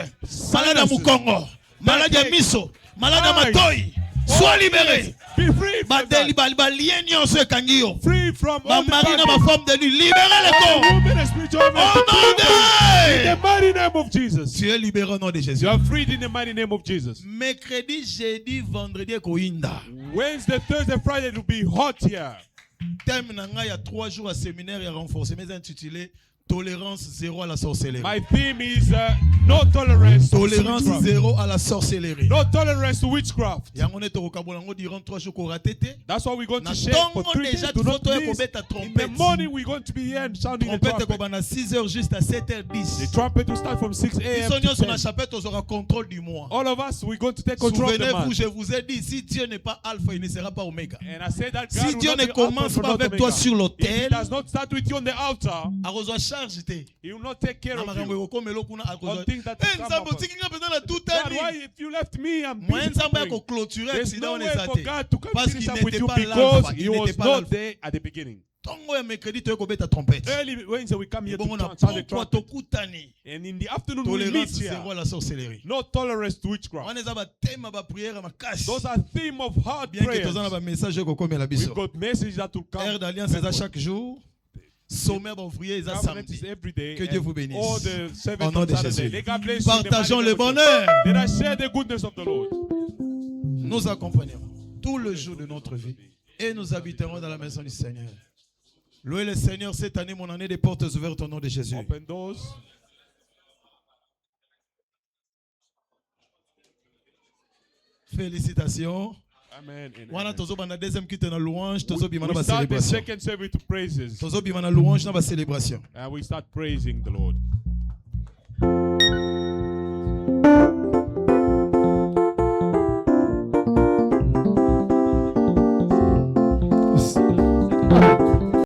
malade à mukongo, malade à miso, malade à matoi. Sois libéré. Be free from that. Free from all the bondage. Libérez les corps. In the mighty name of Jesus. Tu es libéré au nom de Jésus. You are freed in the mighty name of Jesus. Mercredi, jeudi, vendredi, koinda. Wednesday, Thursday, Friday it will be hot here. Thème nanga, il y a 3 jours à séminaire et renforcé, mais intitulé Tolérance zéro à la sorcellerie. My theme is no tolerance. Tolérance zéro à la sorcellerie. No tolerance to witchcraft. That's why we're going to share for 3 days. Do not miss. In the morning we're going to be here and sounding the trumpet. The trumpet will start from 6 a.m. to 10. All of us, we're going to take control of the month. Je vous ai dit, si Dieu n'est pas alpha, il ne sera pas oméga. And I said that si Dieu ne commence pas avec toi sur l'autel, if he does not start with you on the altar, he will not take care of you. On things that come upon. God, why if you left me, I'm busy suffering. There's no way for God to come finish up with you because he was not there at the beginning. Early Wednesday we come here to sound the trumpet. And in the afternoon we meet here. No tolerance to witchcraft. Those are themes of hard prayers. We've got messages that will come. Sommaire d'ouvriers et samedi. Que Dieu vous bénisse. Au nom de Jésus. Partageons le bonheur. Nous accompagnerons tout le jour de notre vie et nous habiterons dans la maison du Seigneur. Louez le Seigneur cette année, mon année des portes ouvertes au nom de Jésus. Open doors. Félicitations. Amen. Wana tozobana deuxième kite na louange, tozobima na ba célébration. célébration. Tozobima na louange na ba célébration. And we start praising the Lord.